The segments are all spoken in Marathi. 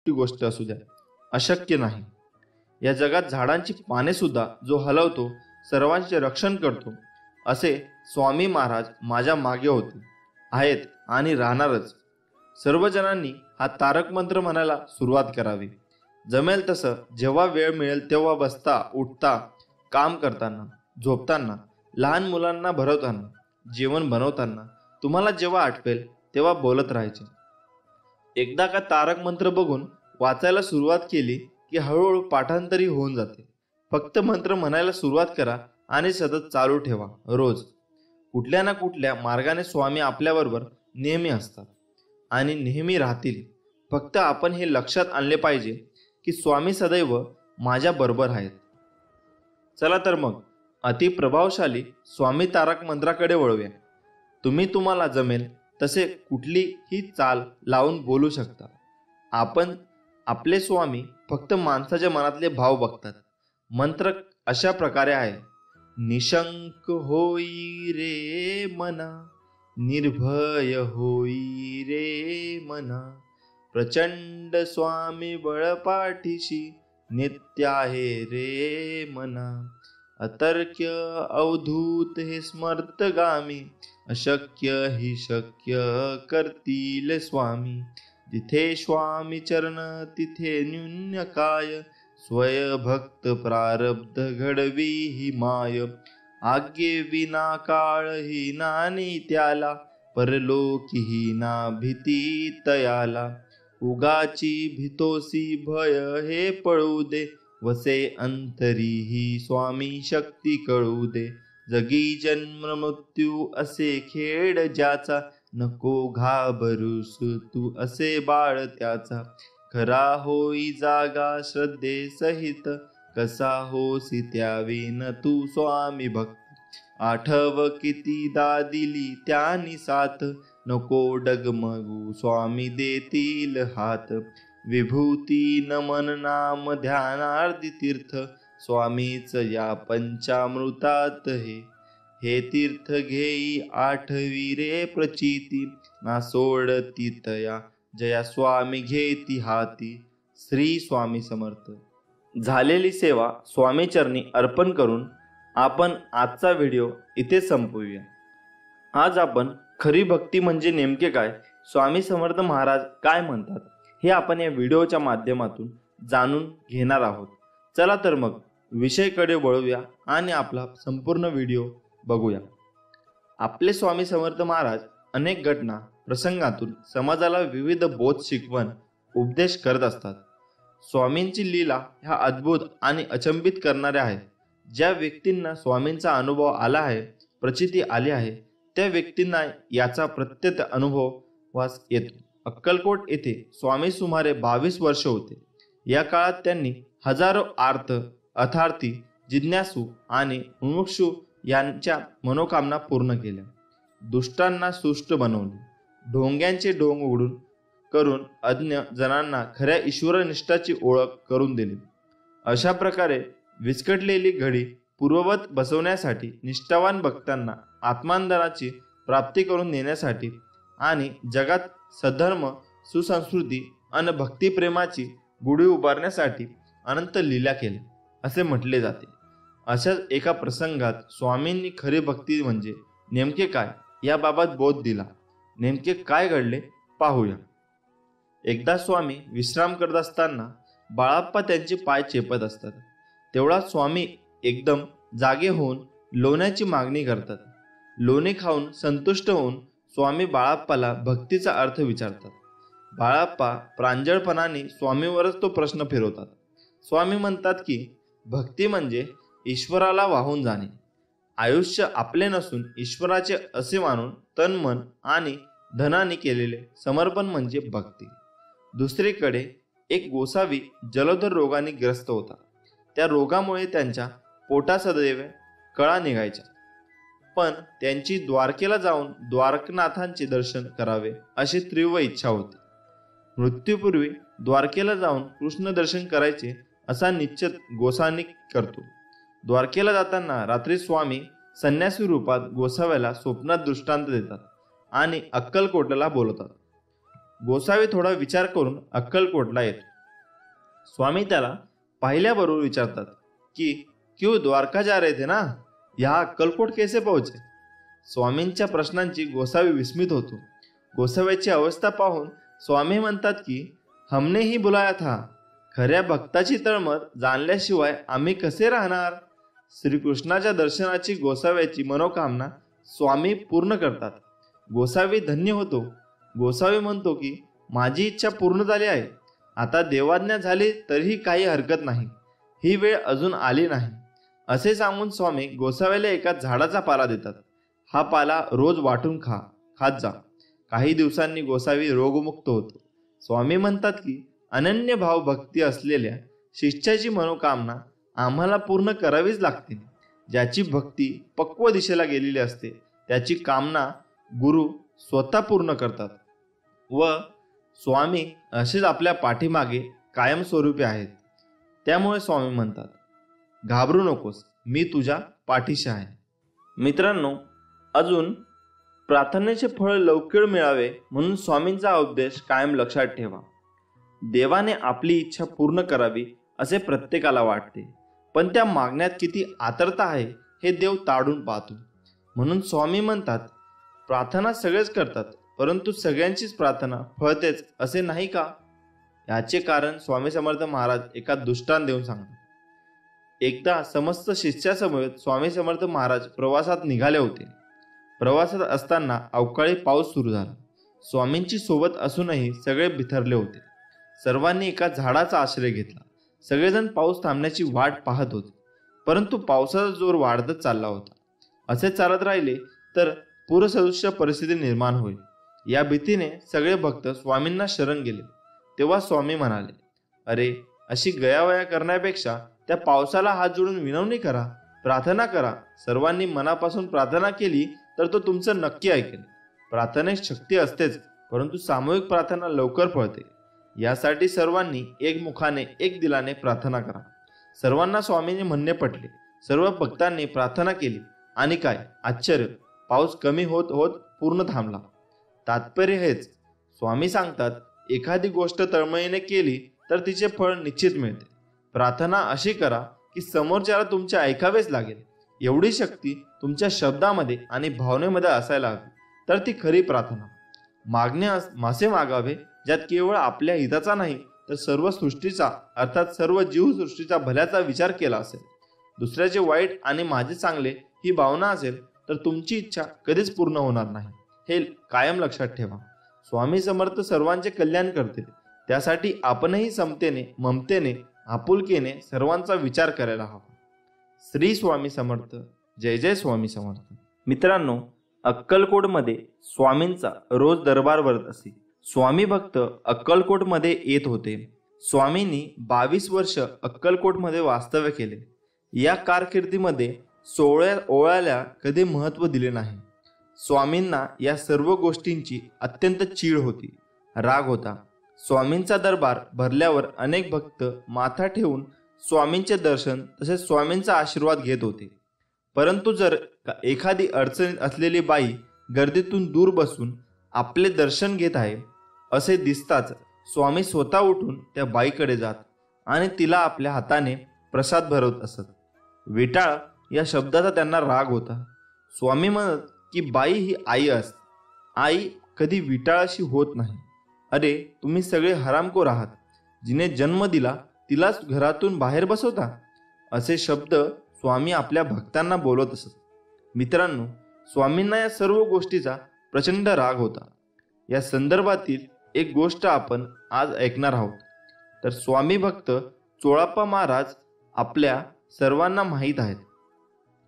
मोठी गोष्ट असू द्या, अशक्य नाही. या जगात झाडांची पाने सुद्धा जो हलवतो, सर्वांचे रक्षण करतो, असे स्वामी महाराज माझ्या मागे होते, आहेत आणि राहणारच. सर्वजणांनी हा तारक मंत्र म्हणायला सुरुवात करावी. जमेल तसं जेव्हा वेळ मिळेल तेव्हा बसता उठता, काम करताना, झोपताना, लहान मुलांना भरवताना, जेवण बनवताना, तुम्हाला जेव्हा आठवेल तेव्हा बोलत राहायचे. एकदा का तारक मंत्र बघून वाचायला सुरुवात केली की हळूहळू पाठांतरी होऊन जाते. फक्त मंत्र म्हणायला सुरुवात करा आणि सतत चालू ठेवा. रोज कुठल्या ना कुठल्या मार्गाने स्वामी आपल्याबरोबर नेहमी असतात आणि नेहमी राहतील. फक्त आपण हे लक्षात आणले पाहिजे की स्वामी सदैव माझ्या बरोबर आहेत. चला तर मग अतिप्रभावशाली स्वामी तारक मंत्राकडे वळूया. तुम्हाला जमेल तसे कुठलीही चाल लावून बोलू शकता. आपण आपले स्वामी फक्त माणसाच्या मनातले भाव बघतात. मंत्र अशा प्रकारे आहे. निशंक होई रे मना, निर्भय होई रे मना, प्रचंड स्वामी बळपाठीशी, नित्य आहे रे मना, अतर्क्य अवधूत हे स्मर्तगामी, अशक्य ही शक्य करतील स्वामी. जिथे स्वामी चरण तिथे न्यून्य काय, स्वय भक्त प्रारब्ध घडवी ही माय. आज्ञे विना काळ ही नानी त्याला, परलोकी ही ना भीती तयाला. उगाची भीतोसी भय हे पळू दे, वसे अंतरी ही स्वामी शक्ती कळू दे. जगी जन्म मृत्यू असे खेळ ज्याचा, नको घाबरूस तू असे बाळ त्याचा. खरा होई जागा श्रद्धे सहित, कसा होसी त्यावेन तू स्वामी भक्त. आठव कितीदा दिली त्यांनी साथ, नको डगमगू स्वामी देतील हात. विभूती नमन नाम ध्यानार्धी तीर्थ, स्वामीच या पंचामृतात हे तीर्थ घेई आठवी रे प्रचिती. ना सोडती तया जया स्वामी घेती हाती. श्री स्वामी समर्थ. झालेली सेवा स्वामी चरणी अर्पण करून आपण आजचा व्हिडिओ इथे संपवूया. आज आपण खरी भक्ती म्हणजे नेमके काय, स्वामी समर्थ महाराज काय म्हणतात, हे आपण या व्हिडिओच्या माध्यमातून जाणून घेणार आहोत. चला तर मग विषयाकडे वळूया आणि आपला संपूर्ण व्हिडिओ बघूया. आपले स्वामी समर्थ महाराज अनेक घटना प्रसंगातून समाजाला विविध बोध शिकवण उपदेश करत असतात. स्वामींची लीला ह्या अद्भुत आणि अचंबित करणाऱ्या आहेत. ज्या व्यक्तींना स्वामींचा अनुभव आला आहे, प्रचिती आली आहे, त्या व्यक्तींना याचा प्रत्यक्ष अनुभव वास येतो. अक्कलकोट येथे स्वामी सुमारे 22 वर्ष होते. या काळात त्यांनी हजारो आर्त, अर्थार्थी, जिज्ञासू आणि मुमुक्षू यांच्या मनोकामना पूर्ण केल्या. दुष्टांना सुष्ट बनवले. ढोंग्यांचे ढोंग उघडून करून अज्ञ जनांना खऱ्या ईश्वरनिष्ठाची ओळख करून दिली. अशा प्रकारे विस्कटलेली घडी पूर्ववत बसवण्यासाठी, निष्ठावान भक्तांना आत्मानंदाची प्राप्ती करून देण्यासाठी आणि जगात सधर्म, सुसंस्कृती आणि भक्तिप्रेमाची गुढी उभारण्यासाठी अनंत लीला केल्या असे म्हटले जाते. अशाच एका प्रसंगात स्वामींनी खरी भक्ती म्हणजे नेमके काय याबाबत बोध दिला. नेमके काय घडले पाहूया. एकदा स्वामी विश्राम करत असताना बाळाप्पा त्यांचे पाय चेपत असतात. तेवढा स्वामी एकदम जागे होऊन लोण्याची मागणी करतात. लोणी खाऊन संतुष्ट होऊन स्वामी बाळाप्पाला भक्तीचा अर्थ विचारतात. बाळाप्पा प्रांजळपणाने स्वामीवरच तो प्रश्न फिरवतात. स्वामी म्हणतात की भक्ती म्हणजे ईश्वराला वाहून जाणे. आयुष्य आपले नसून ईश्वराचे असे मानून तन मन आणि धनाने केलेले समर्पण म्हणजे भक्ती. दुसरीकडे एक गोसावी जलोदर रोगाने ग्रस्त होता. त्या रोगामुळे त्यांच्या पोटा सदैव कळा निघायच्या. पण त्यांची द्वारकेला जाऊन द्वारकनाथांचे दर्शन करावे अशी तीव्र इच्छा होती. मृत्यूपूर्वी द्वारकेला जाऊन कृष्ण दर्शन करायचे असा निश्चय गोसावी करतो. द्वारकेला जाताना रात्री स्वामी संन्यासी रूपात गोसाव्याला स्वप्नात दृष्टांत देतात आणि अक्कलकोटला बोलवतात. गोसावी थोडा विचार करून अक्कलकोटला येतो. स्वामी त्याला पाहिल्याबरोबर विचारतात की क्यों द्वारका जा रहे थे ना, यहाँ अक्कलकोट कैसे पहुंचे? स्वामींच्या प्रश्नांची गोसावी विस्मित होतो. गोसाव्याची अवस्था पाहून स्वामी म्हणतात की हमने ही बुलाया था. खऱ्या भक्ताची तळमळ जाणल्याशिवाय आम्ही कसे राहणार? श्रीकृष्णाच्या दर्शनाची गोसाव्याची मनोकामना स्वामी पूर्ण करतात. गोसावी धन्य होतो. गोसावी म्हणतो की माझी इच्छा पूर्ण झाली आहे. आता देवाज्ञा झाली तरीही काही हरकत नाही. ही वेळ अजून आली नाही. असे सांगून स्वामी गोसाव्याला एका झाडाचा पाला देतात. हा पाला रोज वाटून खात जा. काही दिवसांनी गोसावी रोगमुक्त होतो. स्वामी म्हणतात की अनन्य भाव भक्ती असलेल्या शिष्याची मनोकामना आम्हाला पूर्ण करावीच लागते. ज्याची भक्ती पक्व दिशेला गेलेली असते त्याची कामना गुरु स्वतः पूर्ण करतात व स्वामी असेच आपल्या पाठीमागे कायमस्वरूपी आहेत. त्यामुळे स्वामी म्हणतात, घाबरू नकोस, मी तुझ्या पाठीशी आहे. मित्रांनो, अजून प्रार्थनेचे फळ लवकर मिळावे म्हणून स्वामींचा उपदेश कायम लक्षात ठेवा. देवाने आपली इच्छा पूर्ण करावी असे प्रत्येकाला वाटते, पण त्या मागण्यात किती आतरता आहे हे देव ताडून पाहतो. म्हणून स्वामी म्हणतात, प्रार्थना सगळेच करतात, परंतु सगळ्यांचीच प्रार्थना फळतेच असे नाही का? याचे कारण स्वामी समर्थ महाराज एका दृष्टांत देऊन सांगतात. एकदा समस्त शिष्यासमवेत स्वामी समर्थ महाराज प्रवासात निघाले होते. प्रवासात असताना अवकाळी पाऊस सुरू झाला. स्वामींची सोबत असूनही सगळे बिथरले होते. सर्वांनी एका झाडाचा आश्रय घेतला. सगळेजण पाऊस थांबण्याची वाट पाहत होते, परंतु पावसाचा जोर वाढतच चालला होता. असे चालत राहिले तर पूरसदृश्य परिस्थिती निर्माण होईल या भीतीने सगळे भक्त स्वामींना शरण गेले. तेव्हा स्वामी म्हणाले, अरे, अशी गयावया करण्यापेक्षा त्या पावसाला हात जोडून विनवणी करा, प्रार्थना करा. सर्वांनी मनापासून प्रार्थना केली तर तो तुमचं नक्की ऐकेल. प्रार्थनेत शक्ती असतेच, परंतु सामूहिक प्रार्थना लवकर फळते. यासाठी सर्वांनी एक मुखाने एक दिलाने प्रार्थना करा. सर्वांना स्वामींचे म्हणणे पटले. सर्व भक्तांनी प्रार्थना केली आणि काय आश्चर्य, पाऊस कमी होत होत पूर्ण थांबला. तात्पर्य हेच, स्वामी सांगतात, एखादी गोष्ट तळमळीने केली तर तिचे फळ निश्चित मिळते. प्रार्थना अशी करा की समोरच्याला तुमचे ऐकावेच लागेल. एवढी शक्ती तुमच्या शब्दामध्ये आणि भावनेमध्ये असायला हवी, तर ती खरी प्रार्थना. मागण्यास मासे मागावे ज्यात केवळ आपल्या हिताचा नाही तर सर्व सृष्टीचा अर्थात सर्व जीवसृष्टीचा भल्याचा विचार केला असेल. दुसऱ्याचे वाईट आणि माझे चांगले ही भावना असेल तर तुमची इच्छा कधीच पूर्ण होणार नाही. हे कायम लक्षात ठेवा. स्वामी समर्थ सर्वांचे कल्याण करतील. त्यासाठी आपणही समतेने, ममतेने, आपुलकीने सर्वांचा विचार करायला हवा. श्री स्वामी समर्थ. जय जय स्वामी समर्थ. मित्रांनो, अक्कलकोटमध्ये स्वामींचा रोज दरबार भरत असे. स्वामी भक्त अक्कलकोटमध्ये येत होते. स्वामींनी 22 वर्ष अक्कलकोटमध्ये वास्तव्य केले. या कारकिर्दीमध्ये 16 ओळ्याला कधी महत्त्व दिले नाही. स्वामींना या सर्व गोष्टींची अत्यंत चीड होती, राग होता. स्वामींचा दरबार भरल्यावर अनेक भक्त माथा ठेवून स्वामींचे दर्शन तसेच स्वामींचा आशीर्वाद घेत होते. परंतु जर एखादी अडचणीत असलेली बाई गर्दीतून दूर बसून आपले दर्शन घेत आहे असे दिसताच स्वामी स्वतः उठून त्या बाईकडे जात आणि तिला आपल्या हाताने प्रसाद भरवत असत. विटाळ या शब्दाचा त्यांना राग होता. स्वामी म्हणत की बाई ही आई असते. आई कधी विटाळाशी होत नाही. अरे, तुम्ही सगळे हरामखोर आहात. जिने जन्म दिला तिलाच घरातून बाहेर बसवता. असे शब्द स्वामी आपल्या भक्तांना बोलत असत. मित्रांनो, स्वामींना या सर्व गोष्टीचा प्रचंड राग होता. या संदर्भातील एक गोष्ट आपण आज ऐकणार आहोत. तर स्वामी भक्त चोळाप्पा महाराज आपल्या सर्वांना माहीत आहेत.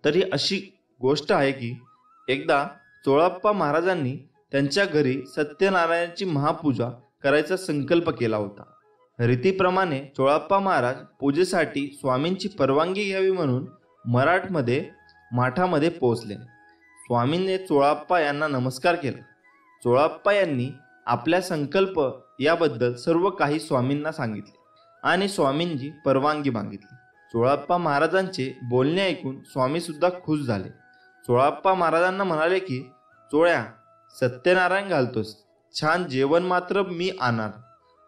तर ही अशी गोष्ट आहे की एकदा चोळाप्पा महाराजांनी त्यांच्या घरी सत्यनारायणाची महापूजा करायचा संकल्प केला होता. रीतीप्रमाणे चोळाप्पा महाराज पूजेसाठी स्वामींची परवानगी घ्यावी म्हणून माठामध्ये पोहोचले. स्वामींनी चोळाप्पा यांना नमस्कार केला. चोळाप्पा यांनी आपला संकल्प याबद्दल सर्व काही स्वामींना सांगितले आणि स्वामींची परवानगी मागितली. चोळाप्पा महाराजांचे बोलणे ऐकून स्वामी सुद्धा खुश झाले. चोळाप्पा महाराजांना म्हणाले की चोळ्या, सत्यनारायण घालतोस, छान जेवण मात्र मी आणणार.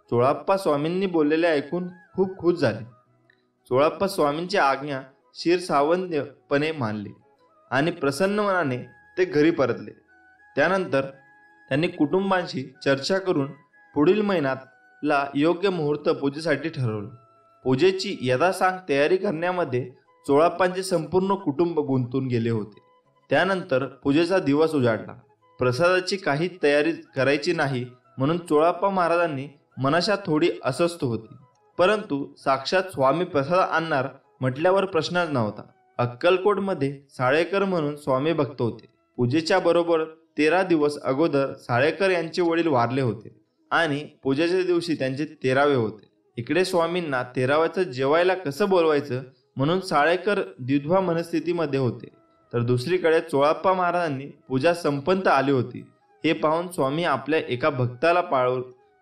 चोळाप्पा स्वामींनी बोललेले ऐकून खूप खुश झाले. चोळाप्पा स्वामींची आज्ञा शिरसावंतपणे मानली आणि प्रसन्न मनाने ते घरी परतले. त्यानंतर त्यांनी कुटुंबांशी चर्चा करून पुढील महिन्यातला योग्य मुहूर्त पूजेसाठी ठरवलं. पूजेची यथासांग तयारी करण्यामध्ये चोळाप्पांचे संपूर्ण कुटुंब गुंतून गेले होते. त्यानंतर पूजेचा दिवस उजाडला. प्रसादाची काही तयारी करायची नाही म्हणून चोळाप्पा महाराजांनी मनाशा थोडी अस्वस्थ होती. परंतु साक्षात स्वामी प्रसाद आणणार म्हटल्यावर प्रश्नच नव्हता. अक्कलकोटमध्ये साळेकर म्हणून स्वामी भक्त होते. पूजेच्या बरोबर 13 दिवस अगोदर साळेकर यांचे वडील वारले होते आणि पूजेच्या दिवशी त्यांचे 13वे होते. इकडे स्वामींना 13व्याचं जेवायला कसं बोलवायचं म्हणून साळेकर द्विधा मनस्थितीमध्ये होते. तर दुसरीकडे चोळाप्पा महाराजांनी पूजा संपन्न आली होती हे पाहून स्वामी आपल्या एका भक्ताला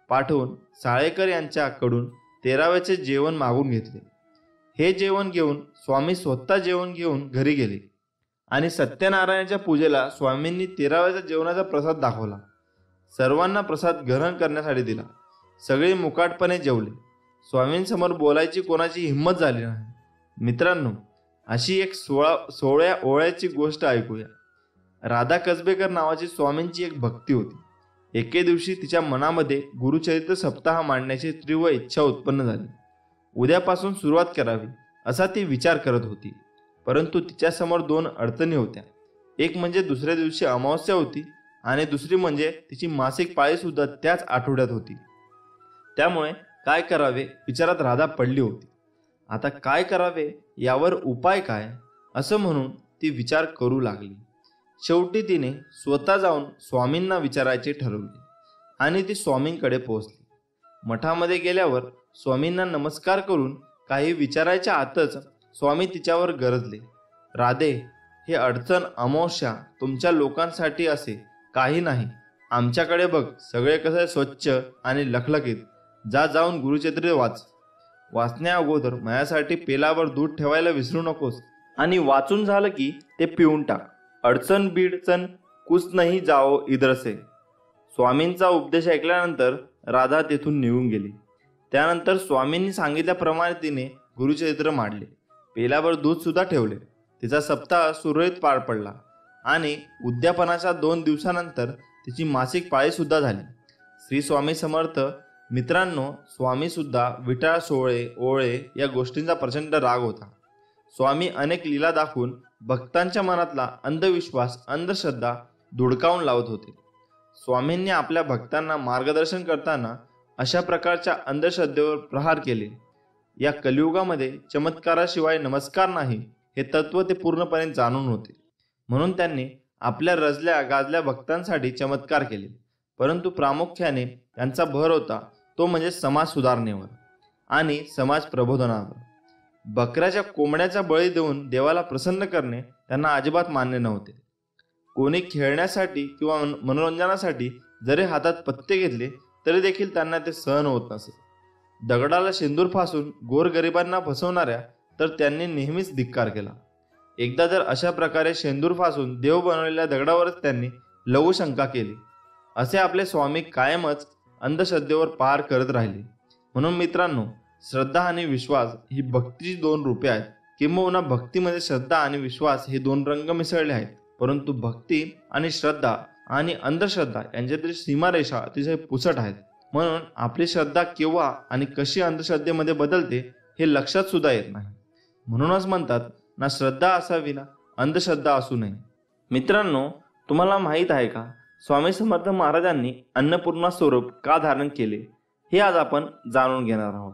पाठवून साळेकर यांच्याकडून 13व्याचे जेवण मागून घेतले. हे जेवण घेऊन स्वामी स्वतः जेवण घेऊन घरी गेले आणि सत्यनारायणाच्या पूजेला स्वामींनी 13व्याच्या जेवणाचा प्रसाद दाखवला. सर्वांना प्रसाद ग्रहण करण्यासाठी दिला. सगळे मुकाटपणे जेवले. स्वामींसमोर बोलायची कोणाची हिंमत झाली नाही. मित्रांनो, अशी एक 16 ओळ्याची गोष्ट ऐकूया. राधा कसबेकर नावाची स्वामींची एक भक्ती होती. एके दिवशी तिच्या मनामध्ये गुरुचरित्र सप्ताह मांडण्याची तीव्र इच्छा उत्पन्न झाली. उद्यापासून सुरुवात करावी असा ती विचार करत होती. परंतु तिच्यासमोर 2 अडचणी होत्या. एक म्हणजे दुसऱ्या दिवशी अमावस्या होती आणि दुसरी म्हणजे तिची मासिक पाळी सुद्धा त्याच आठवड्यात होती. त्यामुळे काय करावे विचारात राधा पडली होती. आता काय करावे यावर उपाय काय असं म्हणून ती विचार करू लागली. शेवटी तिने स्वतः जाऊन स्वामींना विचारायचे ठरवले आणि ती स्वामींकडे पोहोचली. मठामध्ये गेल्यावर स्वामींना नमस्कार करून काही विचारायच्या आतच स्वामी तिच्यावर गरजले. राधे, हे अडचण अमावस्या तुमच्या लोकांसाठी असे काही नाही. आमच्याकडे बघ, सगळे कसे स्वच्छ आणि लखलखीत. जाऊन गुरुचरित्र वाचण्या अगोदर माझ्यासाठी पेलावर दूध ठेवायला विसरू नकोस आणि वाचून झालं की ते पिऊन टाक. अडचण बीडचण कुछ नाही जाओ इधर से. स्वामींचा उपदेश ऐकल्यानंतर राधा तेथून निघून गेली. त्यानंतर स्वामींनी सांगितल्याप्रमाणे तिने गुरुचरित्र मांडले. पेलावर दूध सुद्धा ठेवले. तिचा सप्ताह सुरळीत पार पडला आणि उद्यापनाच्या 2 दिवसानंतर तिची मासिक पाळी सुद्धा झाली. श्री स्वामी समर्थ. मित्रांनो, स्वामी सुद्धा विटाळ सोहळे ओळे या गोष्टींचा प्रचंड राग होता. स्वामी अनेक लीला दाखवून भक्तांच्या मनातला अंधविश्वास अंधश्रद्धा धुडकावून लावत होते. स्वामींनी आपल्या भक्तांना मार्गदर्शन करताना अशा प्रकारच्या अंधश्रद्धेवर प्रहार केले. या कलियुगामध्ये चमत्काराशिवाय नमस्कार नाही हे तत्व ते पूर्णपणे जाणून होते. म्हणून त्यांनी आपल्या रजल्या गाजल्या भक्तांसाठी चमत्कार केले. परंतु प्रामुख्याने त्यांचा भर होता तो म्हणजे समाज सुधारणेवर आणि समाज प्रबोधनावर. बकऱ्याच्या कोंबड्याचा बळी देऊन देवाला प्रसन्न करणे त्यांना अजिबात मान्य नव्हते. कोणी खेळण्यासाठी किंवा मनोरंजनासाठी जरी हातात पत्ते घेतले तरी देखील त्यांना ते सहन होत नसे. दगडाला शेंदूर फासून गोरगरिबांना फसवणाऱ्या तर त्यांनी नेहमीच धिक्कार केला. एकदा जर अशा प्रकारे शेंदूर फासून देव बनवलेल्या दगडावरच त्यांनी लघुशंका केली. असे आपले स्वामी कायमच अंधश्रद्धेवर पार करत राहिले. म्हणून मित्रांनो, श्रद्धा आणि विश्वास ही भक्तीची 2 रूपे आहेत. किंबहुना भक्तीमध्ये श्रद्धा आणि विश्वास हे 2 रंग मिसळले आहेत. परंतु भक्ती आणि श्रद्धा आणि अंधश्रद्धा यांच्यातील सीमारेषा अतिशय पुसट आहेत. म्हणून आपली श्रद्धा केव्हा आणि कशी अंधश्रद्धेमध्ये बदलते हे लक्षात सुद्धा येत नाही. म्हणूनच म्हणतात ना, श्रद्धा असावी ना अंधश्रद्धा असू नये. मित्रांनो, तुम्हाला माहीत आहे का, स्वामी समर्थ महाराजांनी अन्नपूर्णा स्वरूप का धारण केले हे आज आपण जाणून घेणार आहोत.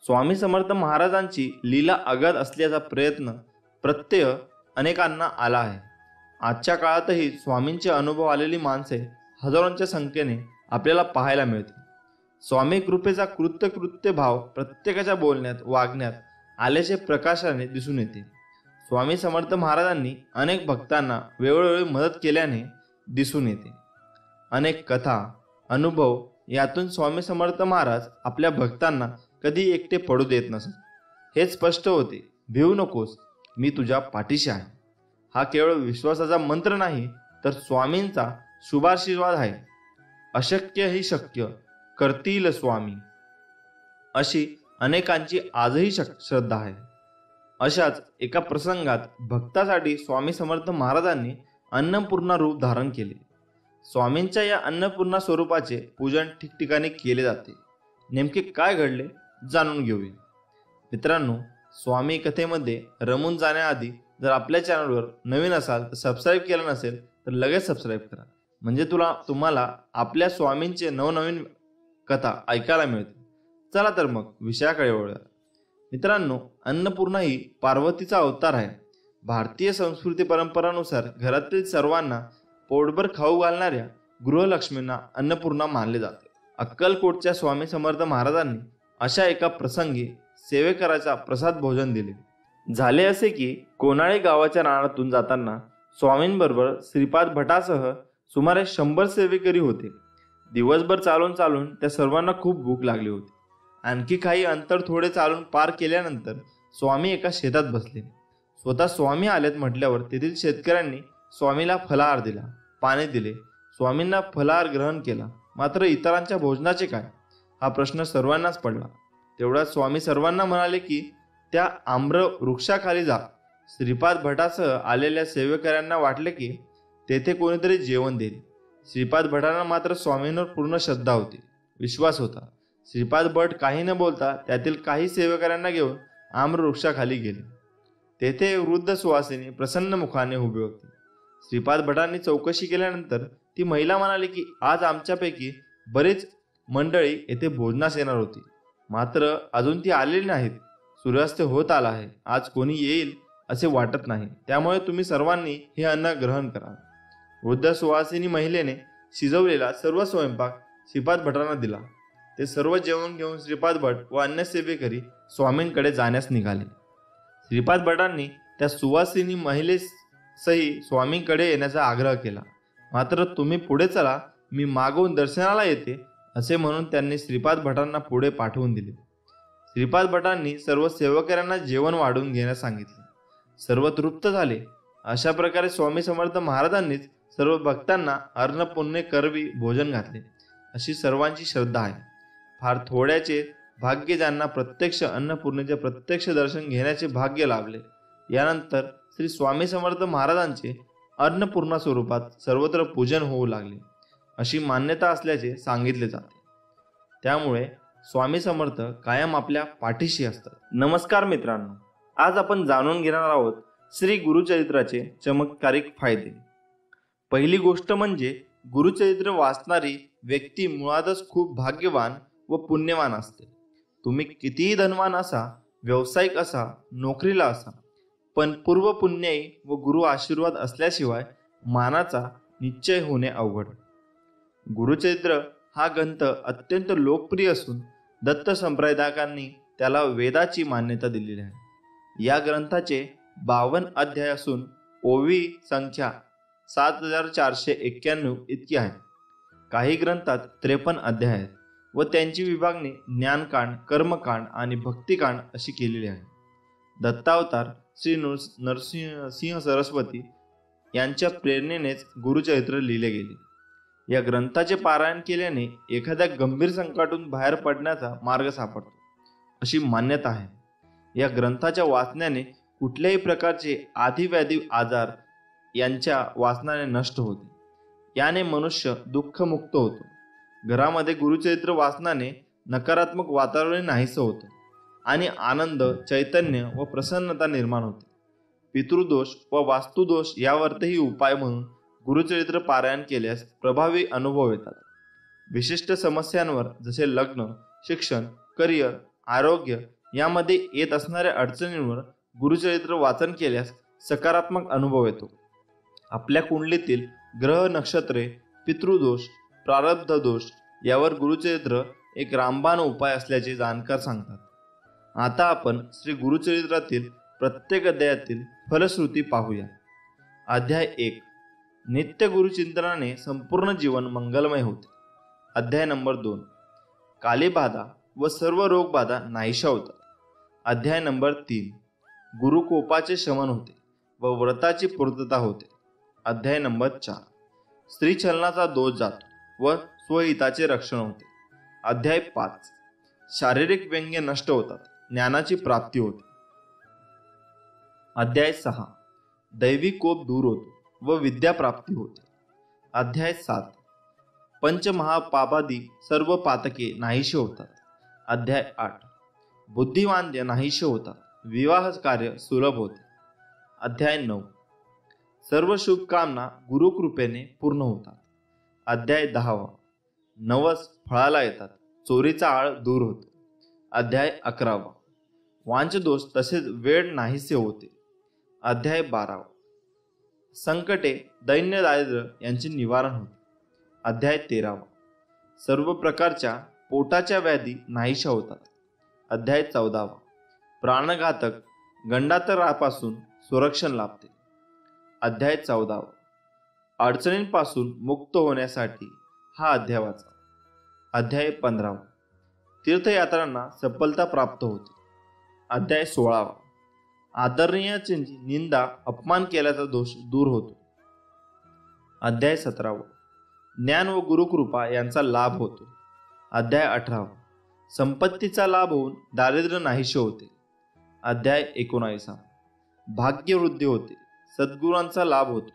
स्वामी समर्थ महाराजांची लीला अगाध असल्याचा प्रत्यय अनेकांना आला आहे. आजच्या काळातही स्वामींचे अनुभव आलेली माणसे हजारोंच्या संख्येने आपल्याला पाहायला मिळते. स्वामी कृपेचा कृत्य भाव प्रत्येकाच्या बोलण्यात वागण्यात आल्याचे प्रकाशाने दिसून येते. स्वामी समर्थ महाराजांनी अनेक भक्तांना वेळोवेळी मदत केल्याने दिसून येते. अनेक कथा अनुभव यातून स्वामी समर्थ महाराज आपल्या भक्तांना कधी एकटे पडू देत नसत. हे स्पष्ट होते, भिवू नकोस, मी तुझ्या पाठीशी आहे. हा केवळ विश्वासाचा मंत्र नाही तर स्वामींचा शुभाशीर्वाद आहे. अशक्य ही शक्य करतील स्वामी. अशी अनेकांची आजही श्रद्धा आहे. अशाच एका प्रसंगात भक्तासाठी स्वामी समर्थ महाराजांनी अन्नपूर्णा रूप धारण केले. स्वामींच्या या अन्नपूर्णा स्वरूपाचे पूजन ठिकठिकाणी केले जाते. नेमके काय घडले जाणून घेऊया. मित्रांनो, स्वामी कथेमध्ये रमून जाण्याआधी जर आपल्या चॅनलवर नवीन असाल तर सबस्क्राईब केलं नसेल तर लगेच सबस्क्राईब करा, म्हणजे तुम्हाला आपल्या स्वामींचे नवनवीन कथा ऐकायला मिळतील. चला तर मग विषयाकडे वळूया. मित्रांनो, अन्नपूर्णा ही पार्वतीचा अवतार आहे. भारतीय संस्कृती परंपरानुसार घरातील सर्वांना पोटभर खाऊ घालणाऱ्या गृहलक्ष्मींना अन्नपूर्णा मानले जाते. अक्कलकोटच्या स्वामी समर्थ महाराजांनी अशा एका प्रसंगी सेवेकराचा प्रसाद भोजन दिले. झाले असे की कोनाळे गावाच्या रानातून जाताना स्वामींबरोबर श्रीपाद भटासह सुमारे 100 सेवेकरी होते. दिवसभर चालून चालून त्या सर्वांना खूप भूक लागली होती. आणखी काही अंतर थोडे चालून पार केल्यानंतर स्वामी एका शेतात बसले. स्वतः स्वामी आलेत म्हटल्यावर तेथील शेतकऱ्यांनी स्वामीला फलाहार दिला, पाणी दिले. स्वामींना फलाहार ग्रहण केला. मात्र इतरांच्या भोजनाचे काय, हा प्रश्न सर्वांनाच पडला. तेवढ्यात स्वामी सर्वांना म्हणाले की त्या आम्र वृक्षाखाली जा. श्रीपाद भटासह आलेल्या सेवेकऱ्यांना वाटले की तेथे कोणीतरी जेवण देईल. श्रीपाद भटांना मात्र स्वामींवर पूर्ण श्रद्धा होती, विश्वास होता. श्रीपाद भट काही न बोलता त्यातील काही सेवेकऱ्यांना घेऊन आम्र वृक्षाखाली गेले. तेथे वृद्ध सुवासिनी प्रसन्न मुखाने उभी होती. श्रीपाद भटांनी चौकशी केल्यानंतर ती महिला म्हणाली की आज आमच्यापैकी बरीच मंडळी येथे भोजनास येणार होती, मात्र अजून ती आलेली नाहीत. सूर्यास्त होत आला आहे, आज कोणी येईल असे वाटत नाही, त्यामुळे तुम्ही सर्वांनी हे अन्न ग्रहण करा. वृद्ध सुवासिनी महिलेने शिजवलेला सर्व स्वयंपाक श्रीपाद भटांना दिला. ते सर्व जेवण घेऊन श्रीपाद भट व अन्य सेवेकरी स्वामींकडे जाण्यास निघाले. श्रीपाद भटांनी त्या सुवासिनी महिलेसही स्वामींकडे येण्याचा आग्रह केला. मात्र तुम्ही पुढे चला, मी मागून दर्शनाला येते असे म्हणून त्यांनी श्रीपाद भटांना पुढे पाठवून दिले. श्रीपाद भटांनी सर्व सेवकऱ्यांना जेवण वाढून घेण्यास सांगितले. सर्व तृप्त झाले. अशा प्रकारे स्वामी समर्थ महाराजांनीच सर्व भक्तांना अन्नपूर्णे करवी भोजन घातले, अशी सर्वांची श्रद्धा आहे. फार थोड्याचे भाग्य ज्यांना प्रत्यक्ष अन्नपूर्णेचे प्रत्यक्ष दर्शन घेण्याचे भाग्य लाभले. यानंतर श्री स्वामी समर्थ महाराजांचे अन्नपूर्णा स्वरूपात सर्वत्र पूजन होऊ लागले, अशी मान्यता असल्याचे सांगितले जाते. त्यामुळे स्वामी समर्थ कायम आपल्या पाठीशी असतात. नमस्कार मित्रांनो, आज आपण जाणून घेणार आहोत श्री गुरुचरित्राचे चमत्कारिक फायदे. पहिली गोष्ट म्हणजे गुरुचरित्र वाचणारी व्यक्ती मुळातच खूप भाग्यवान व पुण्यवान असते. तुम्ही कितीही धनवान असा, व्यावसायिक असा, नोकरीला असा, पण पूर्व पुण्याई व गुरु आशीर्वाद असल्याशिवाय मानाचा निश्चय होणे अवघड. गुरुचरित्र हा ग्रंथ अत्यंत लोकप्रिय असून दत्त संप्रदायकांनी त्याला वेदाची मान्यता दिलेली आहे. या ग्रंथाचे 52 अध्याय असून ओवी संख्या 7491 इतकी आहे. काही ग्रंथात 53 अध्याय आहेत व त्यांची विभागणी ज्ञानकांड, कर्मकांड आणि भक्तिकांड अशी केलेली आहे. दत्तावतार श्री नरसिंह सरस्वती यांच्या प्रेरणेनेच गुरुचरित्र लिहिले गेले. या ग्रंथाचे पारायण केल्याने एखाद्या गंभीर संकटातून बाहेर पडण्याचा मार्ग सापडतो, अशी मान्यता आहे. या ग्रंथाच्या वाचण्याने कुठल्याही प्रकारचे आधिव्याधी आजार यांच्या वाचनाने नष्ट होते. याने मनुष्य दुःखमुक्त होतो. घरामध्ये गुरुचरित्र वाचनाने नकारात्मक वातावरण नाहीसं होतं आणि आनंद, चैतन्य व प्रसन्नता निर्माण होते. पितृदोष व वास्तुदोष यावरही उपाय म्हणून गुरुचरित्र पारायण केल्यास प्रभावी अनुभव येतात. विशिष्ट समस्यांवर जसे लग्न, शिक्षण, करिअर, आरोग्य यामध्ये येत असणाऱ्या अडचणींवर गुरुचरित्र वाचन केल्यास सकारात्मक अनुभव येतो. आपल्या कुंडलीतील ग्रह, नक्षत्रे, पितृदोष, प्रारब्ध दोष यावर गुरुचरित्र एक रामबाण उपाय असल्याचे जाणकार सांगतात. आता आपण श्री गुरुचरित्रातील प्रत्येक अध्यायातील फलश्रुती पाहूया. अध्याय 1. नित्य गुरुचिंतनाने संपूर्ण जीवन मंगलमय होते. अध्याय नंबर 2. कालीबाधा व सर्व रोगबाधा नाहीशा होतात. अध्याय नंबर 3. गुरुकोपाचे शमन होते व व्रताची पूर्तता होते. अध्याय नंबर 4. स्त्रीछलनाचा दोष जातो व स्वहिताचे रक्षण होते. अध्याय 5. शारीरिक व्यंग्य नष्ट होतात, ज्ञानाची प्राप्ती होते. अध्याय 6. दैवी कोप दूर होतो व विद्या प्राप्ती होते. अध्याय 7. पंचमहापापादी सर्व पातके नाहीशी होतात. अध्याय 8. बुद्धिवांद्य नाहीशी होतात, विवाह कार्य सुलभ होते. अध्याय 9. सर्व शुभकामना गुरुकृपेने पूर्ण होतात. अध्याय 10. नवस फळाला येतात, चोरीचा आळ दूर होतो. अध्याय 11. वांचदोष तसेच वेळ नाहीसे होते. अध्याय 12. संकटे दैन्य दारिद्र्य यांचे निवारण होते. अध्याय 13. सर्व प्रकारच्या पोटाच्या व्याधी नाहीशा होतात. अध्याय 14. प्राणघातक गंडातरापासून संरक्षण लाभते. अध्याय 14. अडचणींपासून मुक्त होण्यासाठी हा अध्याय वाचा. अध्याय 15. तीर्थयात्रांना सफलता प्राप्त होते. अध्याय 16. आदरणीयाची निंदा अपमान केल्याचा दोष दूर होतो. अध्याय 17. ज्ञान व गुरुकृपा यांचा लाभ होतो. अध्याय 18. संपत्तीचा लाभ होऊन दारिद्र्य नाहीसे होते. अध्याय 19. भाग्यवृद्धी होते, सद्गुरांचा लाभ होतो,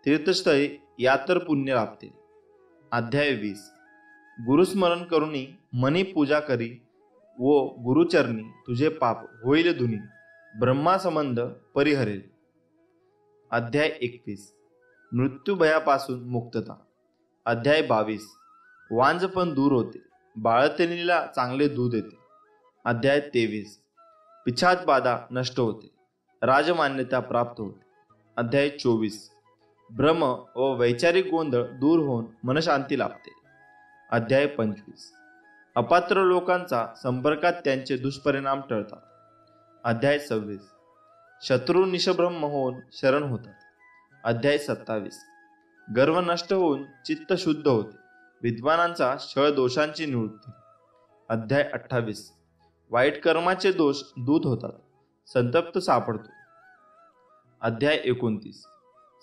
तीर्थस्थळी यातर पुण्य लाभते. अध्याय 20. गुरुस्मरण करुणी मनी पूजा करी व गुरुचरणी तुझे पाप होईल धुनी, ब्रह्मासंबंध परिहरेल. अध्याय 21. मृत्यूभयापासून मुक्तता. अध्याय 22. वांझपण दूर होते, बाळंतिणीला चांगले दूध येते. अध्याय 23. पिछात बाधा नष्ट होते, राजमान्यता प्राप्त होते. अध्याय 24. भ्रम व वैचारिक गोंधळ दूर होऊन मनशांती लाभते. अध्याय 25. अपात्र लोकांचा संपर्कात त्यांचे दुष्परिणाम टळतात. अध्याय 26. शत्रू निशब्रह्म होऊन शरण होतात. अध्याय 27. गर्व नष्ट होऊन चित्त शुद्ध होते, विद्वानांचा छळ दोषांची निवृत्ती. अध्याय 28. वाईट कर्माचे दोष दूर होतात, संतप्त सापडतो. अध्याय 29.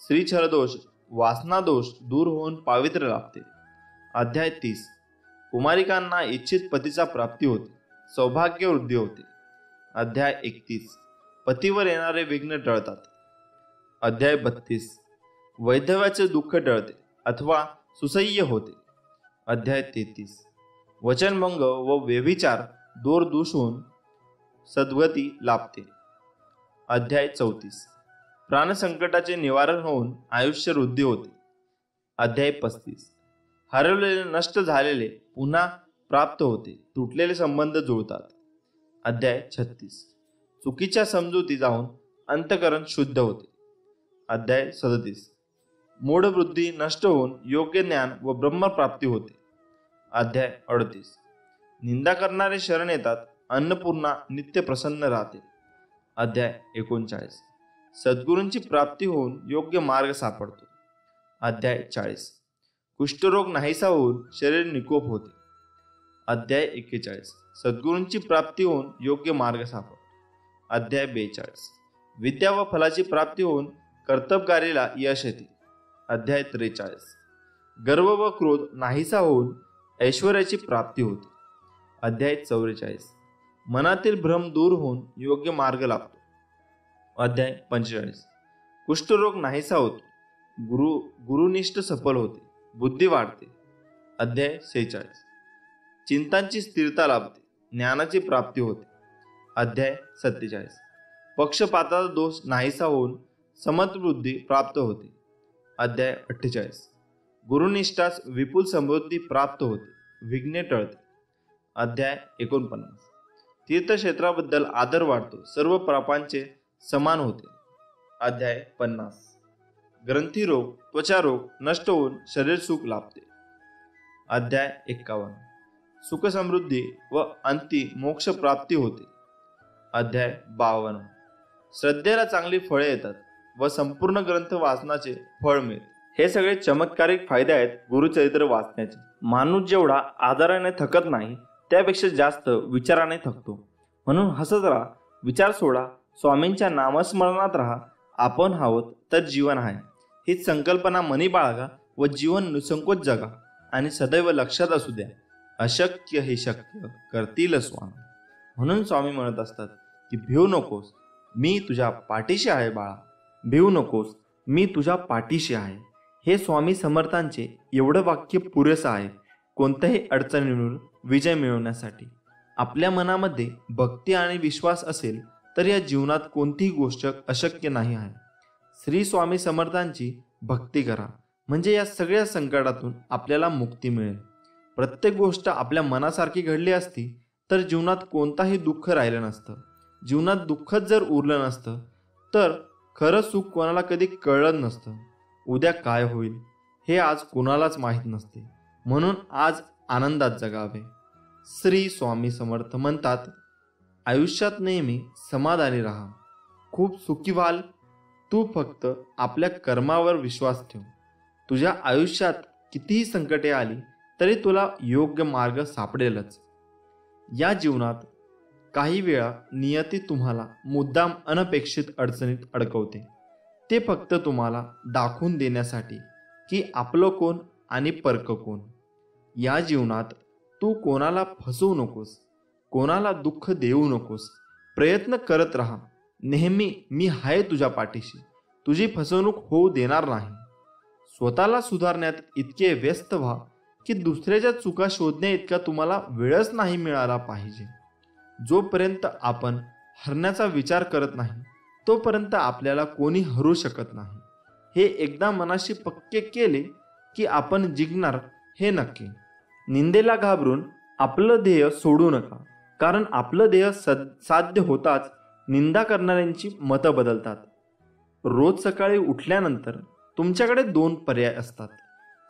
स्त्री छळदोष वासना दोष दूर होऊन पावित्र्य लाभते. अध्याय 30. कुमारिकांना इच्छित पतीचा प्राप्ती होते, सौभाग्य वृद्धी होते. अध्याय 31. पतीवर येणारे विघ्न टळतात. अध्याय 32. वैधव्याचे दुःख टळते अथवा सुसह्य होते. अध्याय 33. वचनभंग व व्यभिचार दोर दूष होऊन सद्गती लाभते. अध्याय 34. प्राणसंकटाचे निवारण होऊन आयुष्य वृद्धी होते. अध्याय 35. हरवलेले नष्ट झालेले पुन्हा प्राप्त होते, तुटलेले संबंध जुळतात. अध्याय 36. चुकीच्या समजुती जाऊन अंतकरण शुद्ध होते. अध्याय 37. मूढवृद्धी नष्ट होऊन योग्य ज्ञान व ब्रह्मप्राप्ती होते. अध्याय 38. निंदा करणारे शरण येतात, अन्नपूर्णा नित्य प्रसन्न राहते. अध्याय 39. सद्गुरूंची प्राप्ती होऊन योग्य मार्ग सापडतो. अध्याय 40. कुष्ठरोग नाहीसा होऊन शरीर निकोप होते. अध्याय 41. सद्गुरूंची प्राप्ती होऊन योग्य मार्ग सापडतो. अध्याय 42. विद्या व फलाची प्राप्ती होऊन कर्तबगारीला यश येते. अध्याय 43. गर्व व क्रोध नाहीसा होऊन ऐश्वर्याची प्राप्ती होते. अध्याय 44. मनातील भ्रम दूर होऊन योग्य मार्ग लाभतो. अध्याय 45. कुष्ठरोग नाहीसा होतो, गुरुनिष्ठ सफल होते, बुद्धी वाढते. अध्याय 46. चिंतांची स्थिरता लाभते, ज्ञानाची प्राप्ती होते. अध्याय 47. पक्षपाताचा दोष नाहीसा होऊन समत्वबुद्धी प्राप्त होते. अध्याय 48. गुरुनिष्ठास विपुल समृद्धी प्राप्त होते, विघ्ने टळते. अध्याय 49. तीर्थक्षेत्राबद्दल आदर वाढतो, सर्व पापांचे समान होते. अध्याय 50. ग्रंथीरोग त्वचारोग नष्ट होऊन शरीर सुख लाभते. अध्याय 51. सुख समृद्धी व अंती मोक्ष प्राप्ती होते. अध्याय 52. श्रद्धेला चांगली फळे येतात व संपूर्ण ग्रंथ वाचनाचे फळ मिळते. हे सगळे चमत्कारिक फायदे आहेत गुरुचरित्र वाचण्याचे. माणूस जेवढा आदराने थकत नाही त्यापेक्षा जास्त विचाराने थकतो. म्हणून हसत राहा, विचार सोडा, स्वामींच्या नामस्मरणात राहा. आपण हवं तर जीवन आहे हीच संकल्पना मनी बाळगा व जीवन निसंकोच जगा आणि सदैव लक्षात असू द्या. अशक्य हे शक्य करतील स्वामी. म्हणून स्वामी म्हणत असतात की भिवू नकोस, मी तुझ्या पाठीशी आहे बाळा, भिवू नकोस, मी तुझ्या पाठीशी आहे. हे स्वामी समर्थांचे एवढं वाक्य पुरेसं आहे कोणत्याही अडचणीवर विजय मिळवण्यासाठी. आपल्या मनामध्ये भक्ती आणि विश्वास असेल तर या जीवनात कोणतीही गोष्ट अशक्य नाही आहे. श्री स्वामी समर्थांची भक्ती करा, म्हणजे या सगळ्या संकटातून आपल्याला मुक्ती मिळेल. प्रत्येक गोष्ट आपल्या मनासारखी घडली असती तर जीवनात कोणताही दुःख राहिलं नसतं. जीवनात दुःखच जर उरलं नसतं तर खरं सुख कोणाला कधी कळलं नसतं. उद्या काय होईल हे आज कोणालाच माहीत नसते. म्हणून आज आनंदात जगावे. श्री स्वामी समर्थ म्हणतात, आयुष्यात नेहमी समाधानी राहा, खूप सुखी व्हाल. तू फक्त आपल्या कर्मावर विश्वास ठेव. तुझ्या आयुष्यात कितीही संकटे आली तरी तुला योग्य मार्ग सापडेलच. या जीवनात काही वेळा नियती तुम्हाला मुद्दाम अनपेक्षित अडचणीत अडकवते. ते फक्त तुम्हाला दाखवून देण्यासाठी की आपलं कोण आणि परक कोण. या जीवनात तू कोणाला फसवू नकोस, कोणाला दुःख देऊ नकोस. प्रयत्न करत राहा. नेहमी मी आहे तुझ्या पाठीशी, तुझी फसवणूक होऊ देणार नाही. स्वतःला सुधारण्यात इतके व्यस्त व्हा की दुसऱ्याच्या चुका शोधण्या इतका तुम्हाला वेळच नाही मिळाला पाहिजे. जोपर्यंत आपण हरण्याचा विचार करत नाही तोपर्यंत आपल्याला कोणी हरू शकत नाही. हे एकदा मनाशी पक्के केले की आपण जिंकणार हे नक्की. निंदेला घाबरून आपलं ध्येय सोडू नका, कारण आपलं ध्येय साध्य होताच निंदा करणाऱ्यांची मतं बदलतात. रोज सकाळी उठल्यानंतर तुमच्याकडे 2 पर्याय असतात.